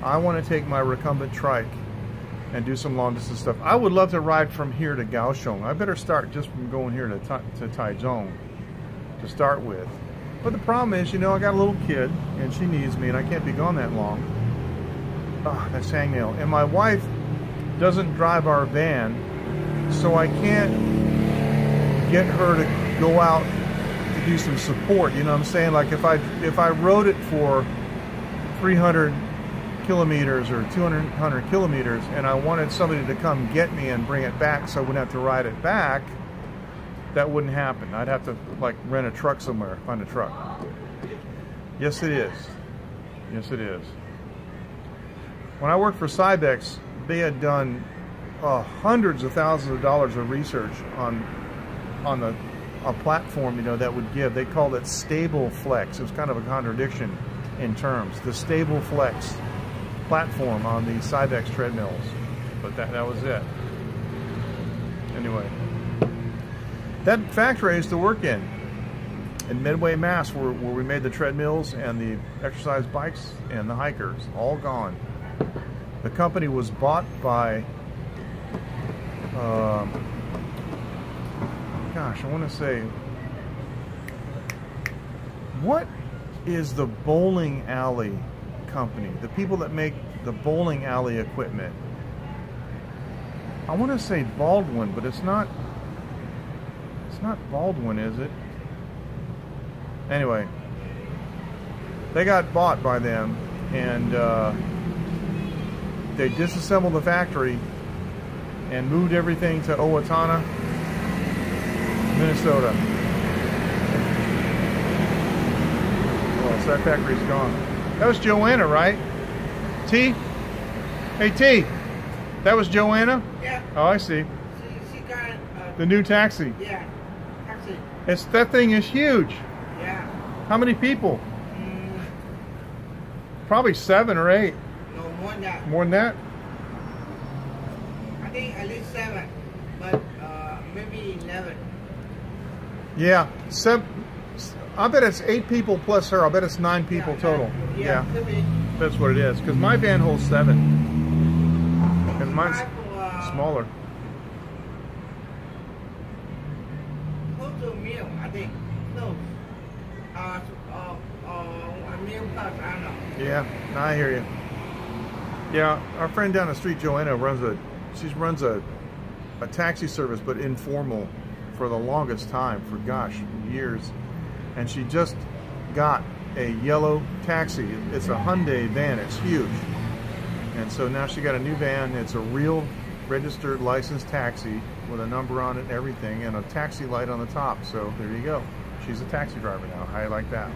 I want to take my recumbent trike and do some long distance stuff. I would love to ride from here to Kaohsiung. I better start just from going here to Taichung to start with. But the problem is, you know, I got a little kid and she needs me and I can't be gone that long. Oh, that's hangnail. And my wife doesn't drive our van, so I can't get her to go out to do some support. You know what I'm saying? Like if I rode it for 300 kilometers or 200 kilometers and I wanted somebody to come get me and bring it back so I wouldn't have to ride it back, that wouldn't happen. I'd have to like rent a truck somewhere, find a truck. Yes, it is. Yes, it is. When I worked for Cybex, they had done hundreds of thousands of dollars of research on a platform, you know, that would give. They called it Stable Flex. It was kind of a contradiction in terms. The Stable Flex platform on the Cybex treadmills, but that was it. Anyway, that factory I used to work in Midway, Mass, where we made the treadmills and the exercise bikes and the hikers, all gone. The company was bought by, gosh, I want to say, what is the bowling alley company? The people that make the bowling alley equipment. I want to say Baldwin, but it's not. It's not Baldwin, is it? Anyway, they got bought by them, and they disassembled the factory and moved everything to Owatonna, Minnesota. Well, so that factory's gone. That was Joanna, right? T? Hey, T. That was Joanna? Yeah. Oh, I see. She got the new taxi. Yeah, taxi. That thing is huge. Yeah. How many people? Probably 7 or 8. No, more than that. More than that? I think at least 7, but maybe 11. Yeah, I bet it's 8 people plus her. I bet it's 9 people total. Yeah, could be. That's what it is. Because my van holds 7, and mine's smaller. Close to a meal, I think. Close. A meal plus, I don't know. Yeah, I hear you. Yeah, our friend down the street, Joanna, runs a taxi service, but informal, for the longest time, for gosh, years. And she just got a yellow taxi. It's a Hyundai van. It's huge. And so now she got a new van. It's a real registered licensed taxi with a number on it and everything, and a taxi light on the top. So there you go. She's a taxi driver now. How you like that?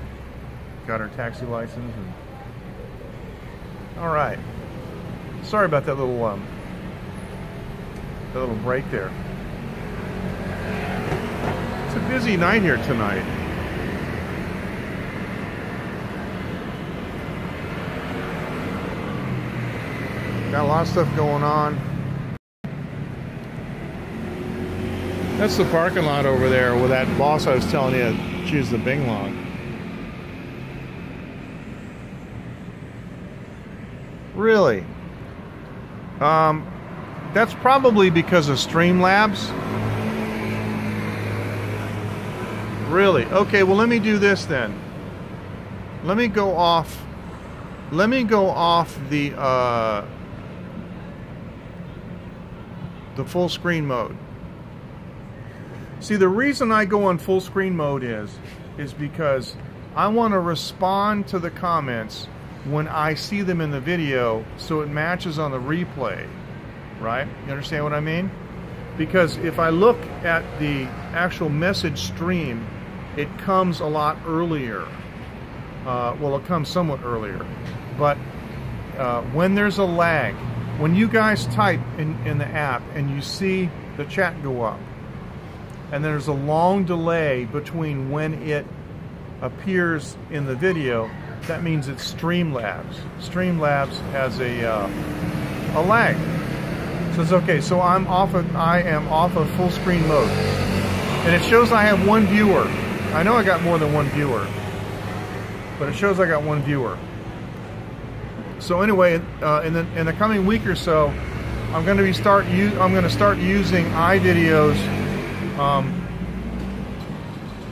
Got her taxi license. And all right. Sorry about that little break there. It's a busy night here tonight. Got a lot of stuff going on. That's the parking lot over there where that boss I was telling you choose the Bing Long. Really? That's probably because of Streamlabs. Really? Okay, well let me do this then. Let me go off the full screen mode. See, the reason I go on full screen mode is because I want to respond to the comments when I see them in the video, so it matches on the replay, right? You understand what I mean? Because if I look at the actual message stream, it comes a lot earlier. Well, it comes somewhat earlier, but when there's a lag, when you guys type in the app and you see the chat go up, and there's a long delay between when it appears in the video, that means it's Streamlabs. Streamlabs has a lag. So it's okay. So I am off of full screen mode, and it shows I have one viewer. I know I got more than one viewer, but it shows I got one viewer. So anyway, in the coming week or so, I'm going to start using iVideo's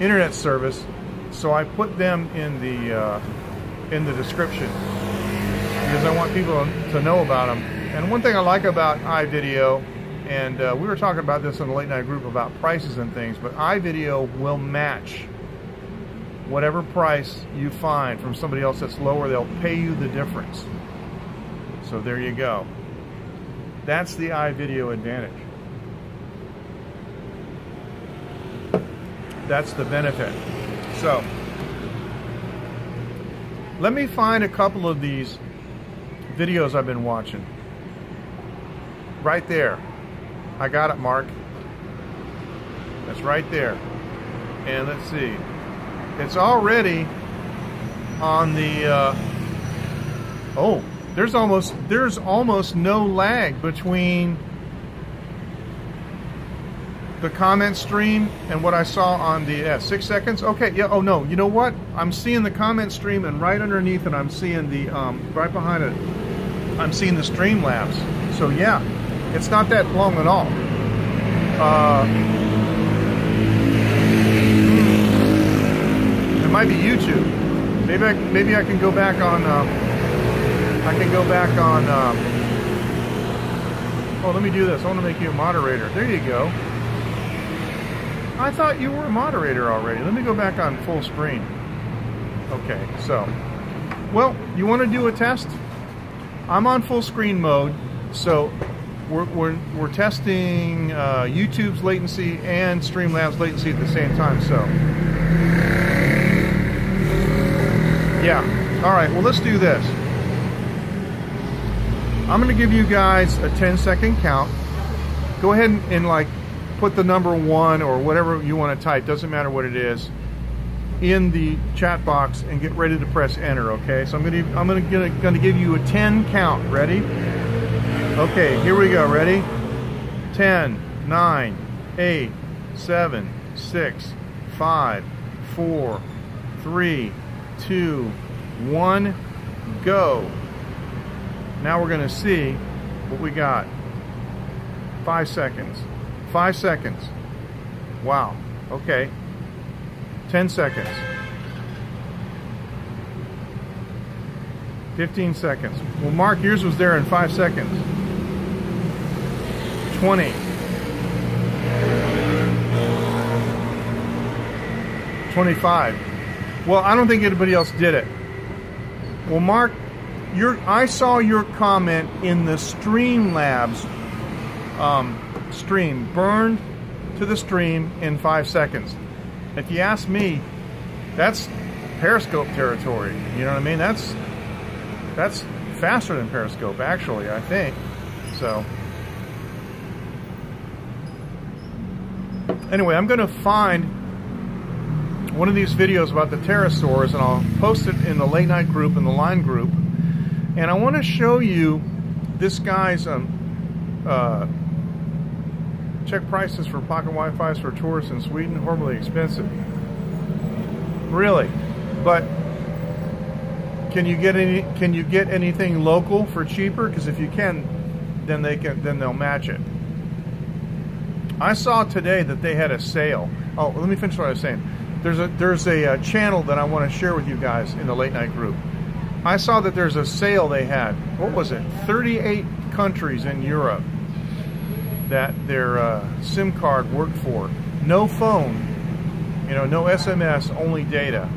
internet service. So I put them in the description because I want people to know about them. And one thing I like about iVideo, and we were talking about this in the late night group about prices and things, but iVideo will match whatever price you find from somebody else that's lower. They'll pay you the difference. So there you go. That's the iVideo advantage. That's the benefit. So let me find a couple of these videos I've been watching. Right there. I got it, Mark. That's right there. And let's see. It's already on the oh, there's almost no lag between the comment stream and what I saw on the 6 seconds. Okay, yeah. Oh no, you know what? I'm seeing the comment stream, and right underneath it, I'm seeing the right behind it, I'm seeing the Streamlabs. So yeah, it's not that long at all. It might be YouTube. Maybe I can go back on. Oh, let me do this. I want to make you a moderator. There you go. I thought you were a moderator already. Let me go back on full screen. Okay, so, well, you want to do a test? I'm on full screen mode, so we're testing YouTube's latency and Streamlabs latency at the same time. So, yeah. All right. Well, let's do this. I'm going to give you guys a 10-second count. Go ahead and like put the number 1 or whatever you want to type, doesn't matter what it is, in the chat box and get ready to press enter. Okay, so I'm going to give you a 10 count. Ready? Okay, here we go. Ready? 10, 9, 8, 7, 6, 5, 4, 3, 2, 1, go. Now we're going to see what we got. 5 seconds. 5 seconds. Wow. Okay. 10 seconds. 15 seconds. Well, Mark, yours was there in 5 seconds. 20. 25. Well, I don't think anybody else did it. Well, Mark, I saw your comment in the Streamlabs stream, burned to the stream in 5 seconds. If you ask me, that's Periscope territory. You know what I mean? That's faster than Periscope, actually, I think. So anyway, I'm going to find one of these videos about the pterosaurs, and I'll post it in the late night group, in the line group. And I want to show you this guy's check prices for pocket Wi-Fi's for tourists in Sweden. Horribly expensive. Really. But Can you get anything local for cheaper? Because if you can, then they'll match it. I saw today that they had a sale. Oh, let me finish what I was saying. There's a channel that I want to share with you guys in the late night group. I saw that there's a sale they had. What was it? 38 countries in Europe that their SIM card worked for. No phone, you know, no SMS, only data.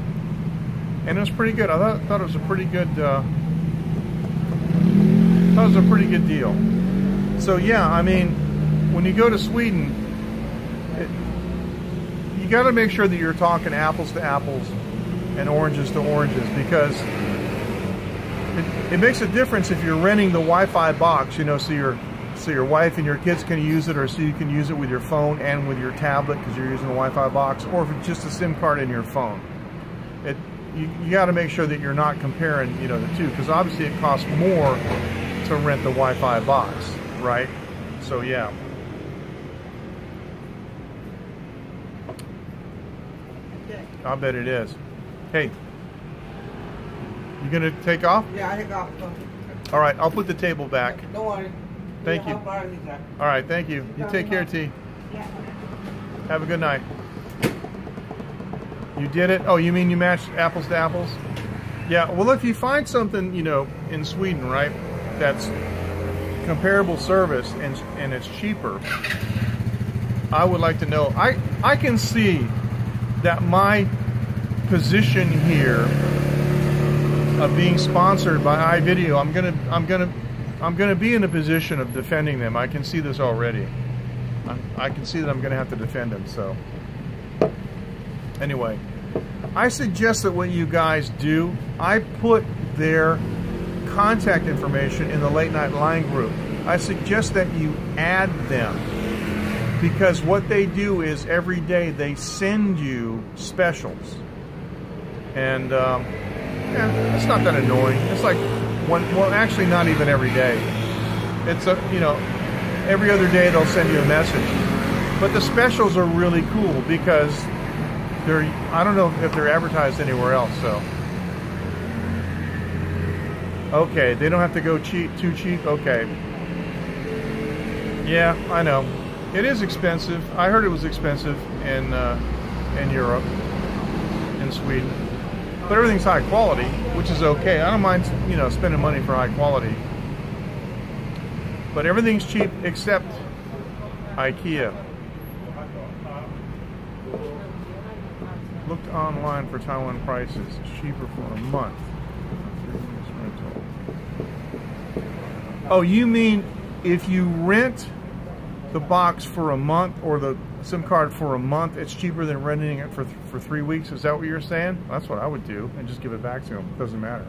And it was pretty good. I thought it was a pretty good. Thought it was a pretty good deal. So yeah, I mean, when you go to Sweden, you got to make sure that you're talking apples to apples and oranges to oranges, because it makes a difference if you're renting the Wi-Fi box, you know, so your wife and your kids can use it, or so you can use it with your phone and with your tablet because you're using the Wi-Fi box, or if it's just a SIM card in your phone. You got to make sure that you're not comparing, you know, the two, because obviously it costs more to rent the Wi-Fi box, right? So yeah. I bet it is. Hey, you gonna take off? Yeah, I take off. All right, I'll put the table back. Don't worry. Thank you. All right, thank you. You take care, T. Yeah. Have a good night. You did it? Oh, you mean you matched apples to apples? Yeah, well, if you find something, you know, in Sweden, right, that's comparable service and it's cheaper, I would like to know. I can see that my position here of being sponsored by iVideo, I'm gonna be in a position of defending them. I can see this already. I can see that I'm gonna have to defend them. So anyway, I suggest that what you guys do, I put their contact information in the late night line group. I suggest that you add them, because what they do is every day they send you specials, and yeah, it's not that annoying. It's like well, actually not even every day. It's you know, every other day they'll send you a message. But the specials are really cool because I don't know if they're advertised anywhere else. So okay, they don't have to go too cheap. Okay. Yeah, I know. It is expensive. I heard it was expensive in Europe, in Sweden. But everything's high quality, which is okay. I don't mind, you know, spending money for high quality. But everything's cheap except IKEA. Looked online for Taiwan prices. It's cheaper for a month. Oh, you mean if you rent the box for a month, or the SIM card for a month, it's cheaper than renting it for 3 weeks? Is that what you're saying? That's what I would do, and just give it back to them. It doesn't matter.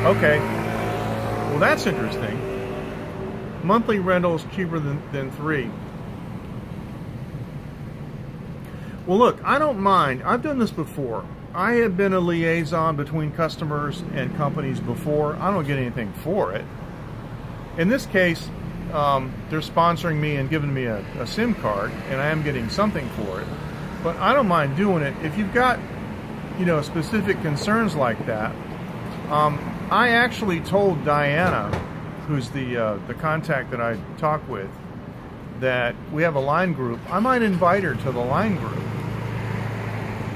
Okay. Well, that's interesting. Monthly rental is cheaper than 3. Well, look, I don't mind. I've done this before. I have been a liaison between customers and companies before. I don't get anything for it. In this case, they're sponsoring me and giving me a SIM card, and I am getting something for it. But I don't mind doing it. If you've got, you know, specific concerns like that, I actually told Diana, who's the contact that I talk with, that we have a line group. I might invite her to the line group,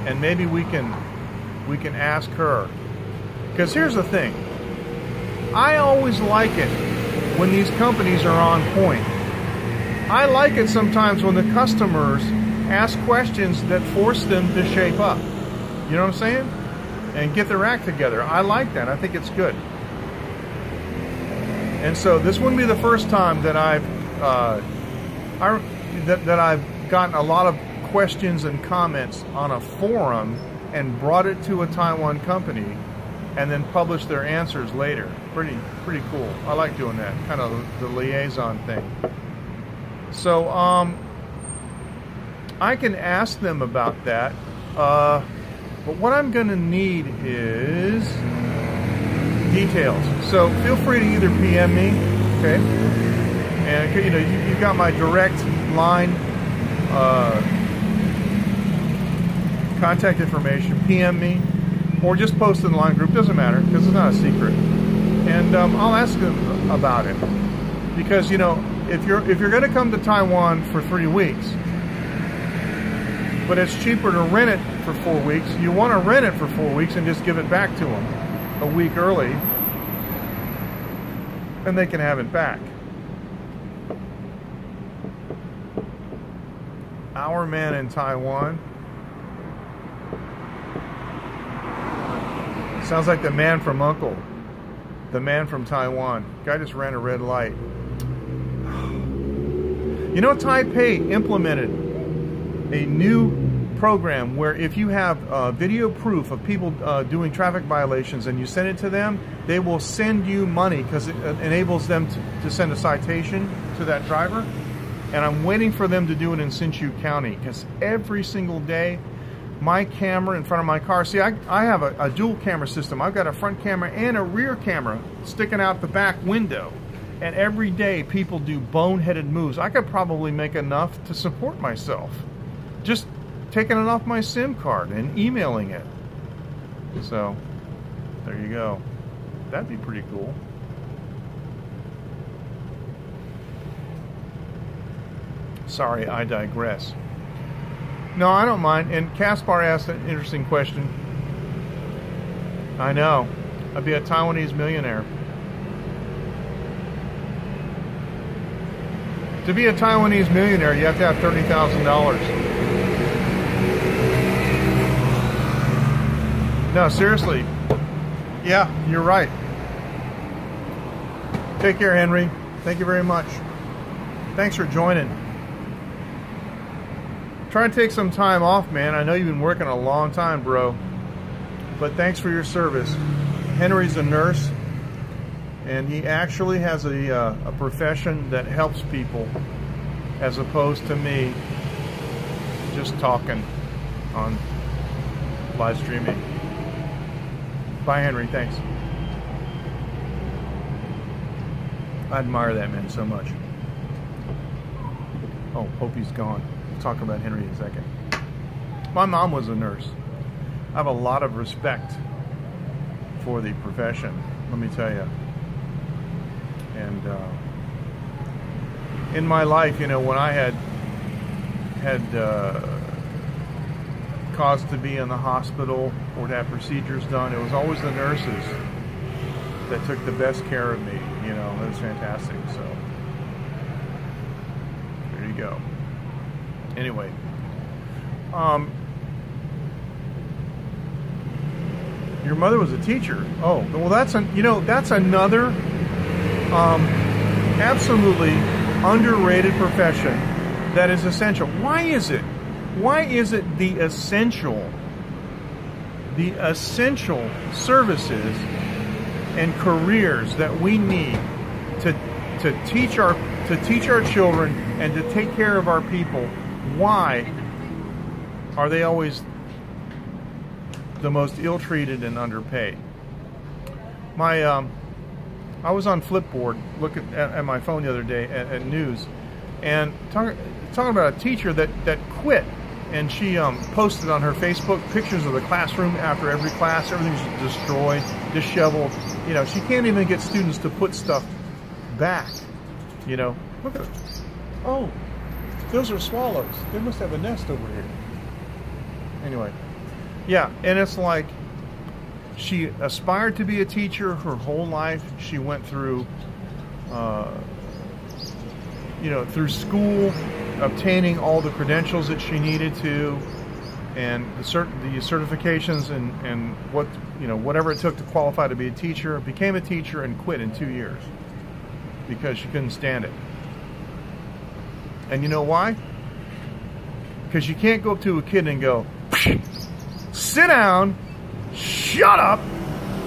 and maybe we can ask her. Because here's the thing, I always like it when these companies are on point. I like it sometimes when the customers ask questions that force them to shape up. You know what I'm saying? And get their act together. I like that. I think it's good. And so this wouldn't be the first time that I've gotten a lot of questions and comments on a forum and brought it to a Taiwan company and then published their answers later. Pretty cool. I like doing that, kind of the liaison thing. So I can ask them about that, but what I'm going to need is details. So feel free to either PM me, okay? And you know, you've got my direct line contact information, PM me, or just post in the line group. Doesn't matter, because it's not a secret. And I'll ask them about it. Because, you know, if you're going to come to Taiwan for 3 weeks, but it's cheaper to rent it for 4 weeks, you want to rent it for 4 weeks and just give it back to them a week early, and they can have it back. Our man in Taiwan. Sounds like the man from U.N.C.L.E. The man from Taiwan. Guy just ran a red light. You know, Taipei implemented a new program where if you have video proof of people doing traffic violations and you send it to them, they will send you money because it enables them to send a citation to that driver. And I'm waiting for them to do it in Hsinchu County, because every single day my camera in front of my car, see, I have a dual camera system. I've got a front camera and a rear camera sticking out the back window, and every day people do boneheaded moves. I could probably make enough to support myself just taking it off my SIM card and emailing it. So there you go. That'd be pretty cool. Sorry, I digress. No, I don't mind. And Caspar asked an interesting question. I know. I'd be a Taiwanese millionaire. To be a Taiwanese millionaire, you have to have $30,000. No, seriously. Yeah, you're right. Take care, Henry. Thank you very much. Thanks for joining. Try to take some time off, man. I know you've been working a long time, bro. But thanks for your service. Henry's a nurse, and he actually has a profession that helps people, as opposed to me just talking on live streaming. Bye, Henry. Thanks. I admire that man so much. Oh, hope he's gone. We'll talk about Henry in a second. My mom was a nurse. I have a lot of respect for the profession, let me tell you. And in my life, you know, when I had cause to be in the hospital or to have procedures done, it was always the nurses that took the best care of me. You know, it was fantastic. So there you go. Anyway, your mother was a teacher. Oh, well, that's another absolutely underrated profession that is essential. Why is it? Why is it the essential services and careers that we need to teach our children and to take care of our people? Why are they always the most ill-treated and underpaid? I was on Flipboard looking at my phone the other day at news, and talking about a teacher that quit, and she posted on her Facebook pictures of the classroom after every class. Everything's destroyed, disheveled. You know, she can't even get students to put stuff back. You know, look at it. Oh, those are swallows. They must have a nest over here. Anyway, yeah, and it's like she aspired to be a teacher her whole life. She went through, through school, obtaining all the credentials that she needed to, and the certifications and whatever it took to qualify to be a teacher. Became a teacher and quit in 2 years because she couldn't stand it. And you know why? Because you can't go up to a kid and go, sit down, shut up,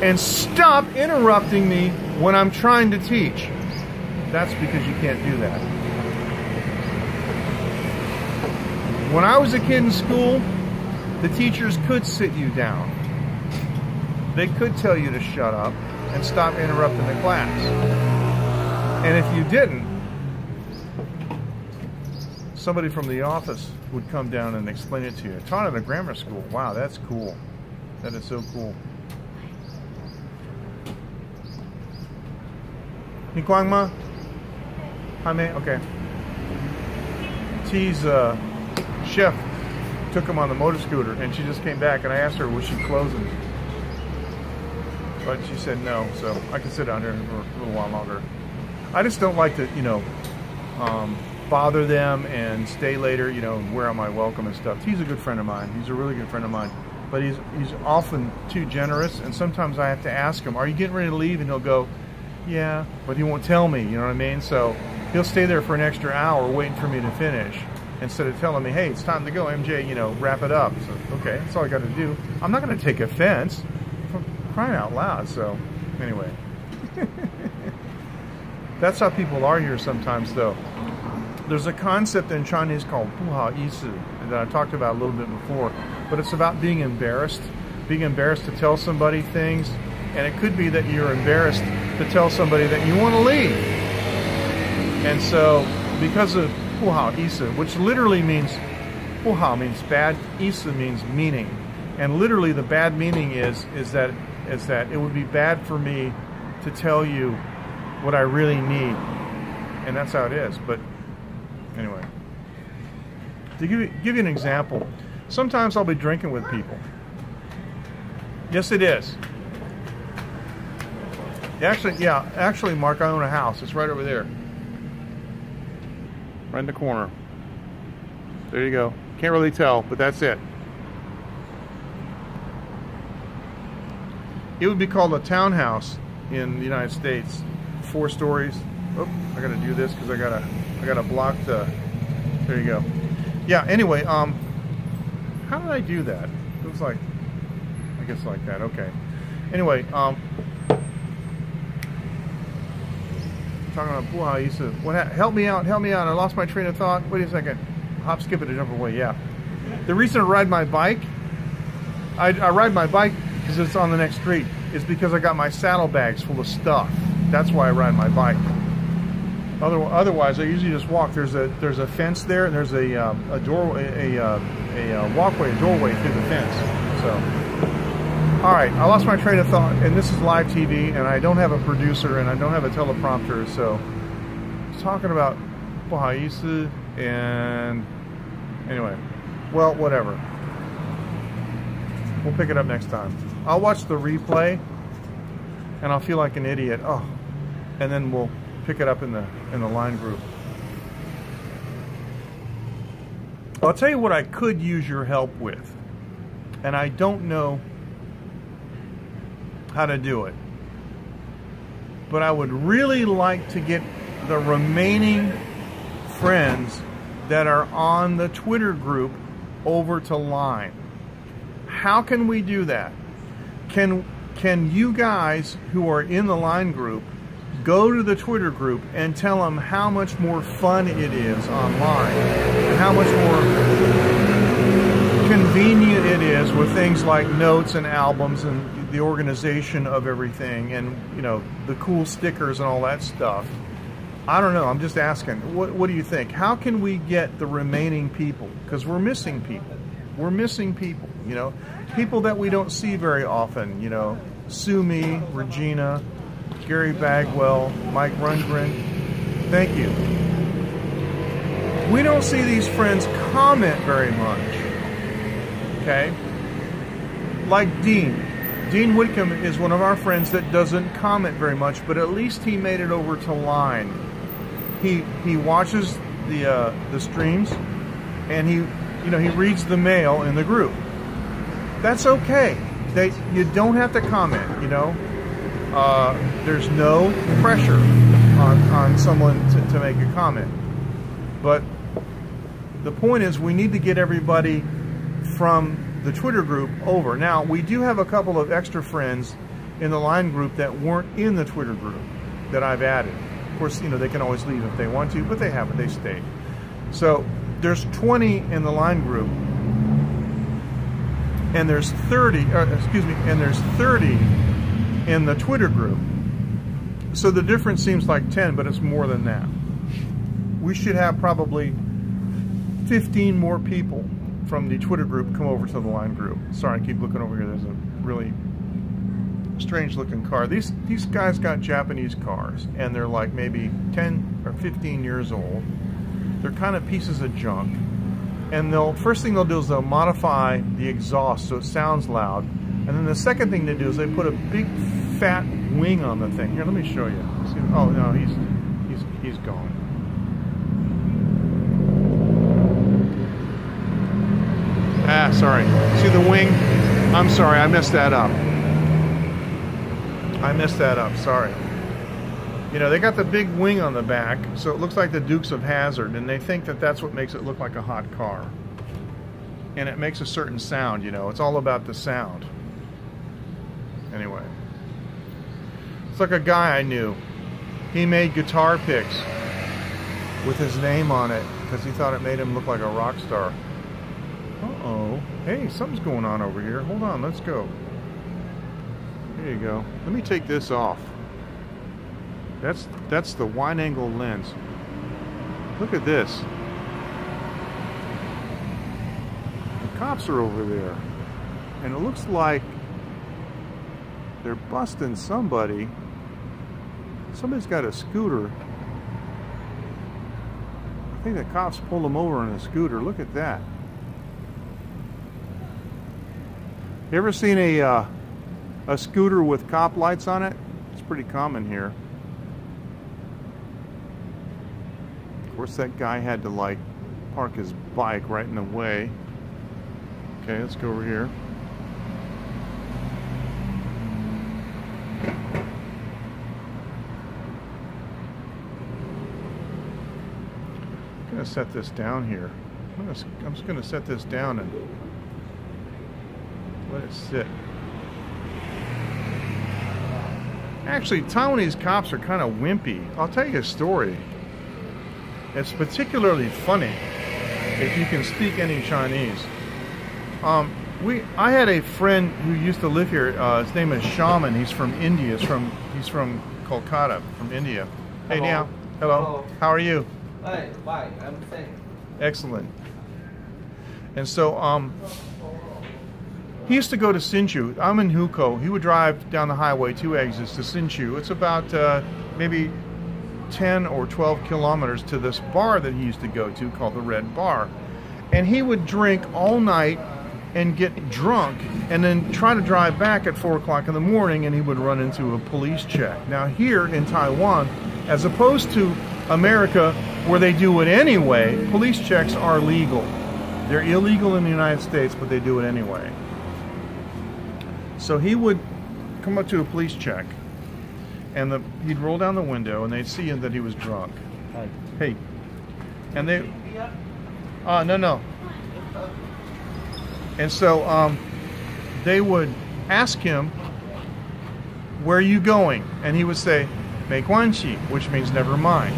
and stop interrupting me when I'm trying to teach. That's because you can't do that. When I was a kid in school, the teachers could sit you down. They could tell you to shut up and stop interrupting the class. And if you didn't, somebody from the office would come down and explain it to you. Taught at a grammar school. Wow, that's cool. That is so cool. 你逛吗？还没? Okay. T's chef took him on the motor scooter, and she just came back, and I asked her, was she closing? But she said no, so I can sit down here for a little while longer. I just don't like to, bother them and stay later, and wear out my welcome and stuff. He's a good friend of mine. He's a really good friend of mine. But he's often too generous, and sometimes I have to ask him, are you getting ready to leave? And he'll go, yeah, but he won't tell me, you know what I mean? So he'll stay there for an extra hour waiting for me to finish instead of telling me, hey, it's time to go, MJ, wrap it up. So, okay, that's all I got to do. I'm not going to take offense. For crying out loud. So anyway. That's how people are here sometimes, though. There's a concept in Chinese called 不好意思 that I talked about a little bit before, but it's about being embarrassed to tell somebody things, and it could be that you're embarrassed to tell somebody that you want to leave. And so, because of 不好意思, which literally means 不好 means bad, 意思 means meaning, and literally the bad meaning is that it would be bad for me to tell you what I really need, and that's how it is. But anyway, to give you an example, sometimes I'll be drinking with people. Yes, it is. Actually, Mark, I own a house. It's right over there, right in the corner. There you go. Can't really tell, but that's it. It would be called a townhouse in the United States. 4 stories. Oh, I gotta do this because I gotta block the. There you go. Yeah. Anyway, how did I do that? It was like, I guess like that. Okay. Anyway, talking about 不好意思. Help me out. I lost my train of thought. Wait a second. Hop, skip it, and jump away. Yeah. The reason I ride my bike, I ride my bike because it's on the next street, is because I got my saddlebags full of stuff. That's why I ride my bike. Otherwise, I usually just walk. There's a fence there, and there's a walkway, a doorway through the fence. So, all right, I lost my train of thought, and this is live TV, and I don't have a producer, and I don't have a teleprompter. So, I was talking about 不好意思, and anyway, well, whatever. We'll pick it up next time. I'll watch the replay, and I'll feel like an idiot. Oh, and then we'll pick it up in the line group. I'll tell you what I could use your help with, and I don't know how to do it, but I would really like to get the remaining friends that are on the Twitter group over to Line. How can we do that? Can you guys who are in the Line group go to the Twitter group and tell them how much more fun it is online, and how much more convenient it is with things like notes and albums and the organization of everything, and the cool stickers and all that stuff. I don't know. I'm just asking. What do you think? How can we get the remaining people? Because we're missing people. We're missing people. People that we don't see very often. Sumi, Regina, Gary Bagwell, Mike Rundgren. Thank you. We don't see these friends comment very much. Okay? Like Dean. Dean Whitcomb is one of our friends that doesn't comment very much, but at least he made it over to Line. He watches the streams, and he reads the mail in the group. That's okay. You don't have to comment. There's no pressure on someone to make a comment. But the point is, we need to get everybody from the Twitter group over. Now, we do have a couple of extra friends in the Line group that weren't in the Twitter group that I've added. Of course, they can always leave if they want to, but they haven't. They stayed. So there's 20 in the Line group, and there's 30 in the Twitter group. So the difference seems like 10, but it's more than that. We should have probably 15 more people from the Twitter group come over to the line group. Sorry, I keep looking over here. There's a really strange looking car. These guys got Japanese cars, and they're like maybe 10 or 15 years old. They're kind of pieces of junk. And first thing they'll do is they'll modify the exhaust so it sounds loud. And then the second thing they do is they put a big fat wing on the thing. Here, let me show you. See, oh no, he's gone. Ah, sorry. See the wing? I'm sorry, I messed that up. Sorry. You know, they got the big wing on the back, so it looks like the Dukes of Hazzard, and they think that that's what makes it look like a hot car. And it makes a certain sound, you know. It's all about the sound. Anyway. It's like a guy I knew. He made guitar picks with his name on it because he thought it made him look like a rock star. Uh-oh. Hey, something's going on over here. Hold on, let's go. There you go. Let me take this off. That's the wide angle lens. Look at this. The cops are over there. And it looks like they're busting somebody. Somebody's got a scooter. I think the cops pulled him over on a scooter. Look at that. You ever seen a scooter with cop lights on it? It's pretty common here. Of course, that guy had to like park his bike right in the way. Okay, let's go over here. I'm gonna set this down here. I'm just gonna set this down and let it sit. Actually, Taiwanese cops are kind of wimpy. I'll tell you a story. It's particularly funny if you can speak any Chinese. I had a friend who used to live here. His name is Shaman. He's from India. He's from Kolkata, from India. Hey, Niao. Hello. How are you? Hey, bye. I'm saying. Excellent. And so, he used to go to Hsinchu. I'm in Hukou. He would drive down the highway 2 exits to Hsinchu. It's about maybe 10 or 12 kilometers to this bar that he used to go to called the Red Bar. And he would drink all night and get drunk and then try to drive back at 4 o'clock in the morning, and he would run into a police check. Now here in Taiwan, as opposed to America where they do it anyway, police checks are legal. They're illegal in the United States, but they do it anyway. So he would come up to a police check, and he'd roll down the window, and they'd see that he was drunk. Hi. Hey. And they... no. And so they would ask him, where are you going? And he would say, Meiguanxi, which means never mind.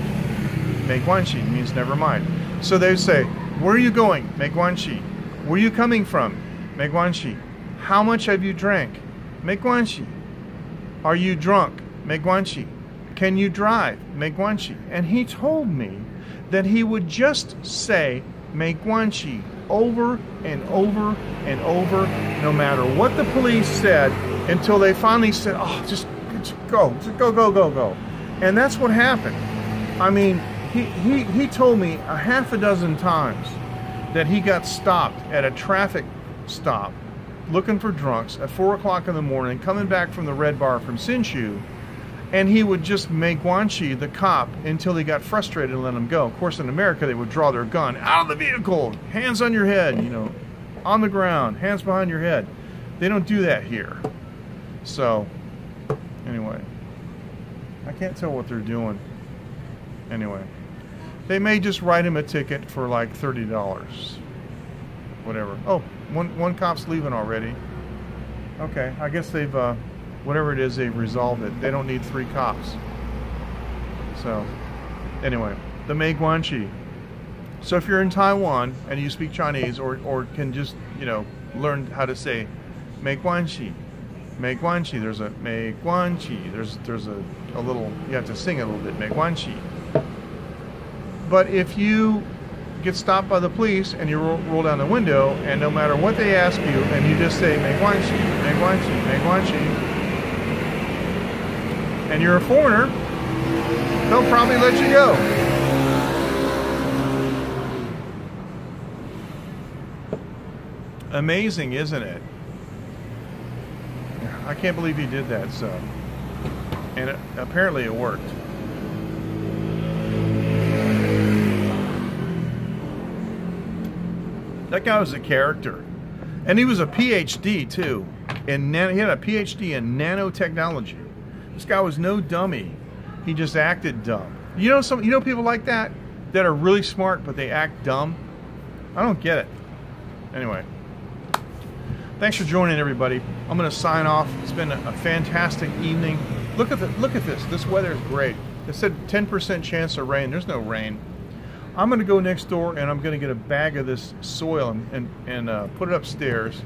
Meiguanxi means never mind. So they would say, where are you going? Meiguanxi. Where are you coming from? Meiguanxi. How much have you drank? Meiguanxi. Are you drunk? Meiguanxi. Can you drive? Meiguanxi. And he told me that he would just say Meiguanxi over and over and over, no matter what the police said, until they finally said, oh, just go. And that's what happened. I mean, he told me a half a dozen times that he got stopped at a traffic stop looking for drunks at 4 o'clock in the morning, coming back from the Red Bar from Hsinchu, and he would just make Guanxi the cop until he got frustrated and let him go. Of course, in America, they would draw their gun out of the vehicle, hands on your head, you know, on the ground, hands behind your head. They don't do that here. So, anyway, I can't tell what they're doing. Anyway, they may just write him a ticket for like $30. Whatever. Oh, one cop's leaving already. Okay, I guess they've, whatever it is, they've resolved it. They don't need 3 cops. So, anyway, the Meiguanxi. So if you're in Taiwan and you speak Chinese or can just, you know, learn how to say Meiguanxi. Meiguanxi, there's a Meiguanxi. There's a little, you have to sing a little bit, Meiguanxi. But if you get stopped by the police and you roll down the window, and no matter what they ask you, and you just say, "Meguanchi, Meguanchi, Meguanchi," and you're a foreigner, they'll probably let you go. Amazing, isn't it? I can't believe he did that, so. And apparently it worked. That guy was a character. And he was a PhD too. He had a PhD in nanotechnology. This guy was no dummy. He just acted dumb. You know people like that are really smart but they act dumb? I don't get it. Anyway. Thanks for joining, everybody. I'm going to sign off. It's been a fantastic evening. Look at this. This weather is great. It said 10% chance of rain. There's no rain. I'm going to go next door and I'm going to get a bag of this soil and put it upstairs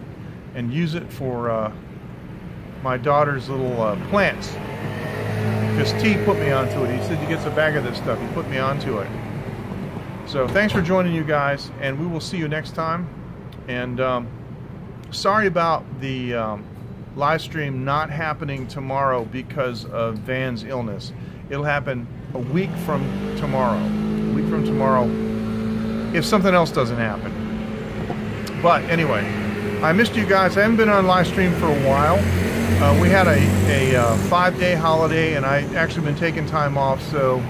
and use it for my daughter's little plants. Because T put me onto it. He said he gets a bag of this stuff. He put me onto it. So thanks for joining, you guys, and we will see you next time. And sorry about the live stream not happening tomorrow because of Van's illness. It'll happen a week from tomorrow. A week from tomorrow, if something else doesn't happen. But anyway, I missed you guys. I haven't been on live stream for a while. We had a 5-day holiday, and I actually been taking time off. So,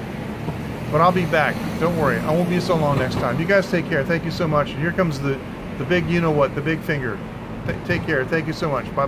but I'll be back. Don't worry. I won't be so long next time. You guys take care. Thank you so much. Here comes the big, you know what, the big finger. Take care. Thank you so much. Bye.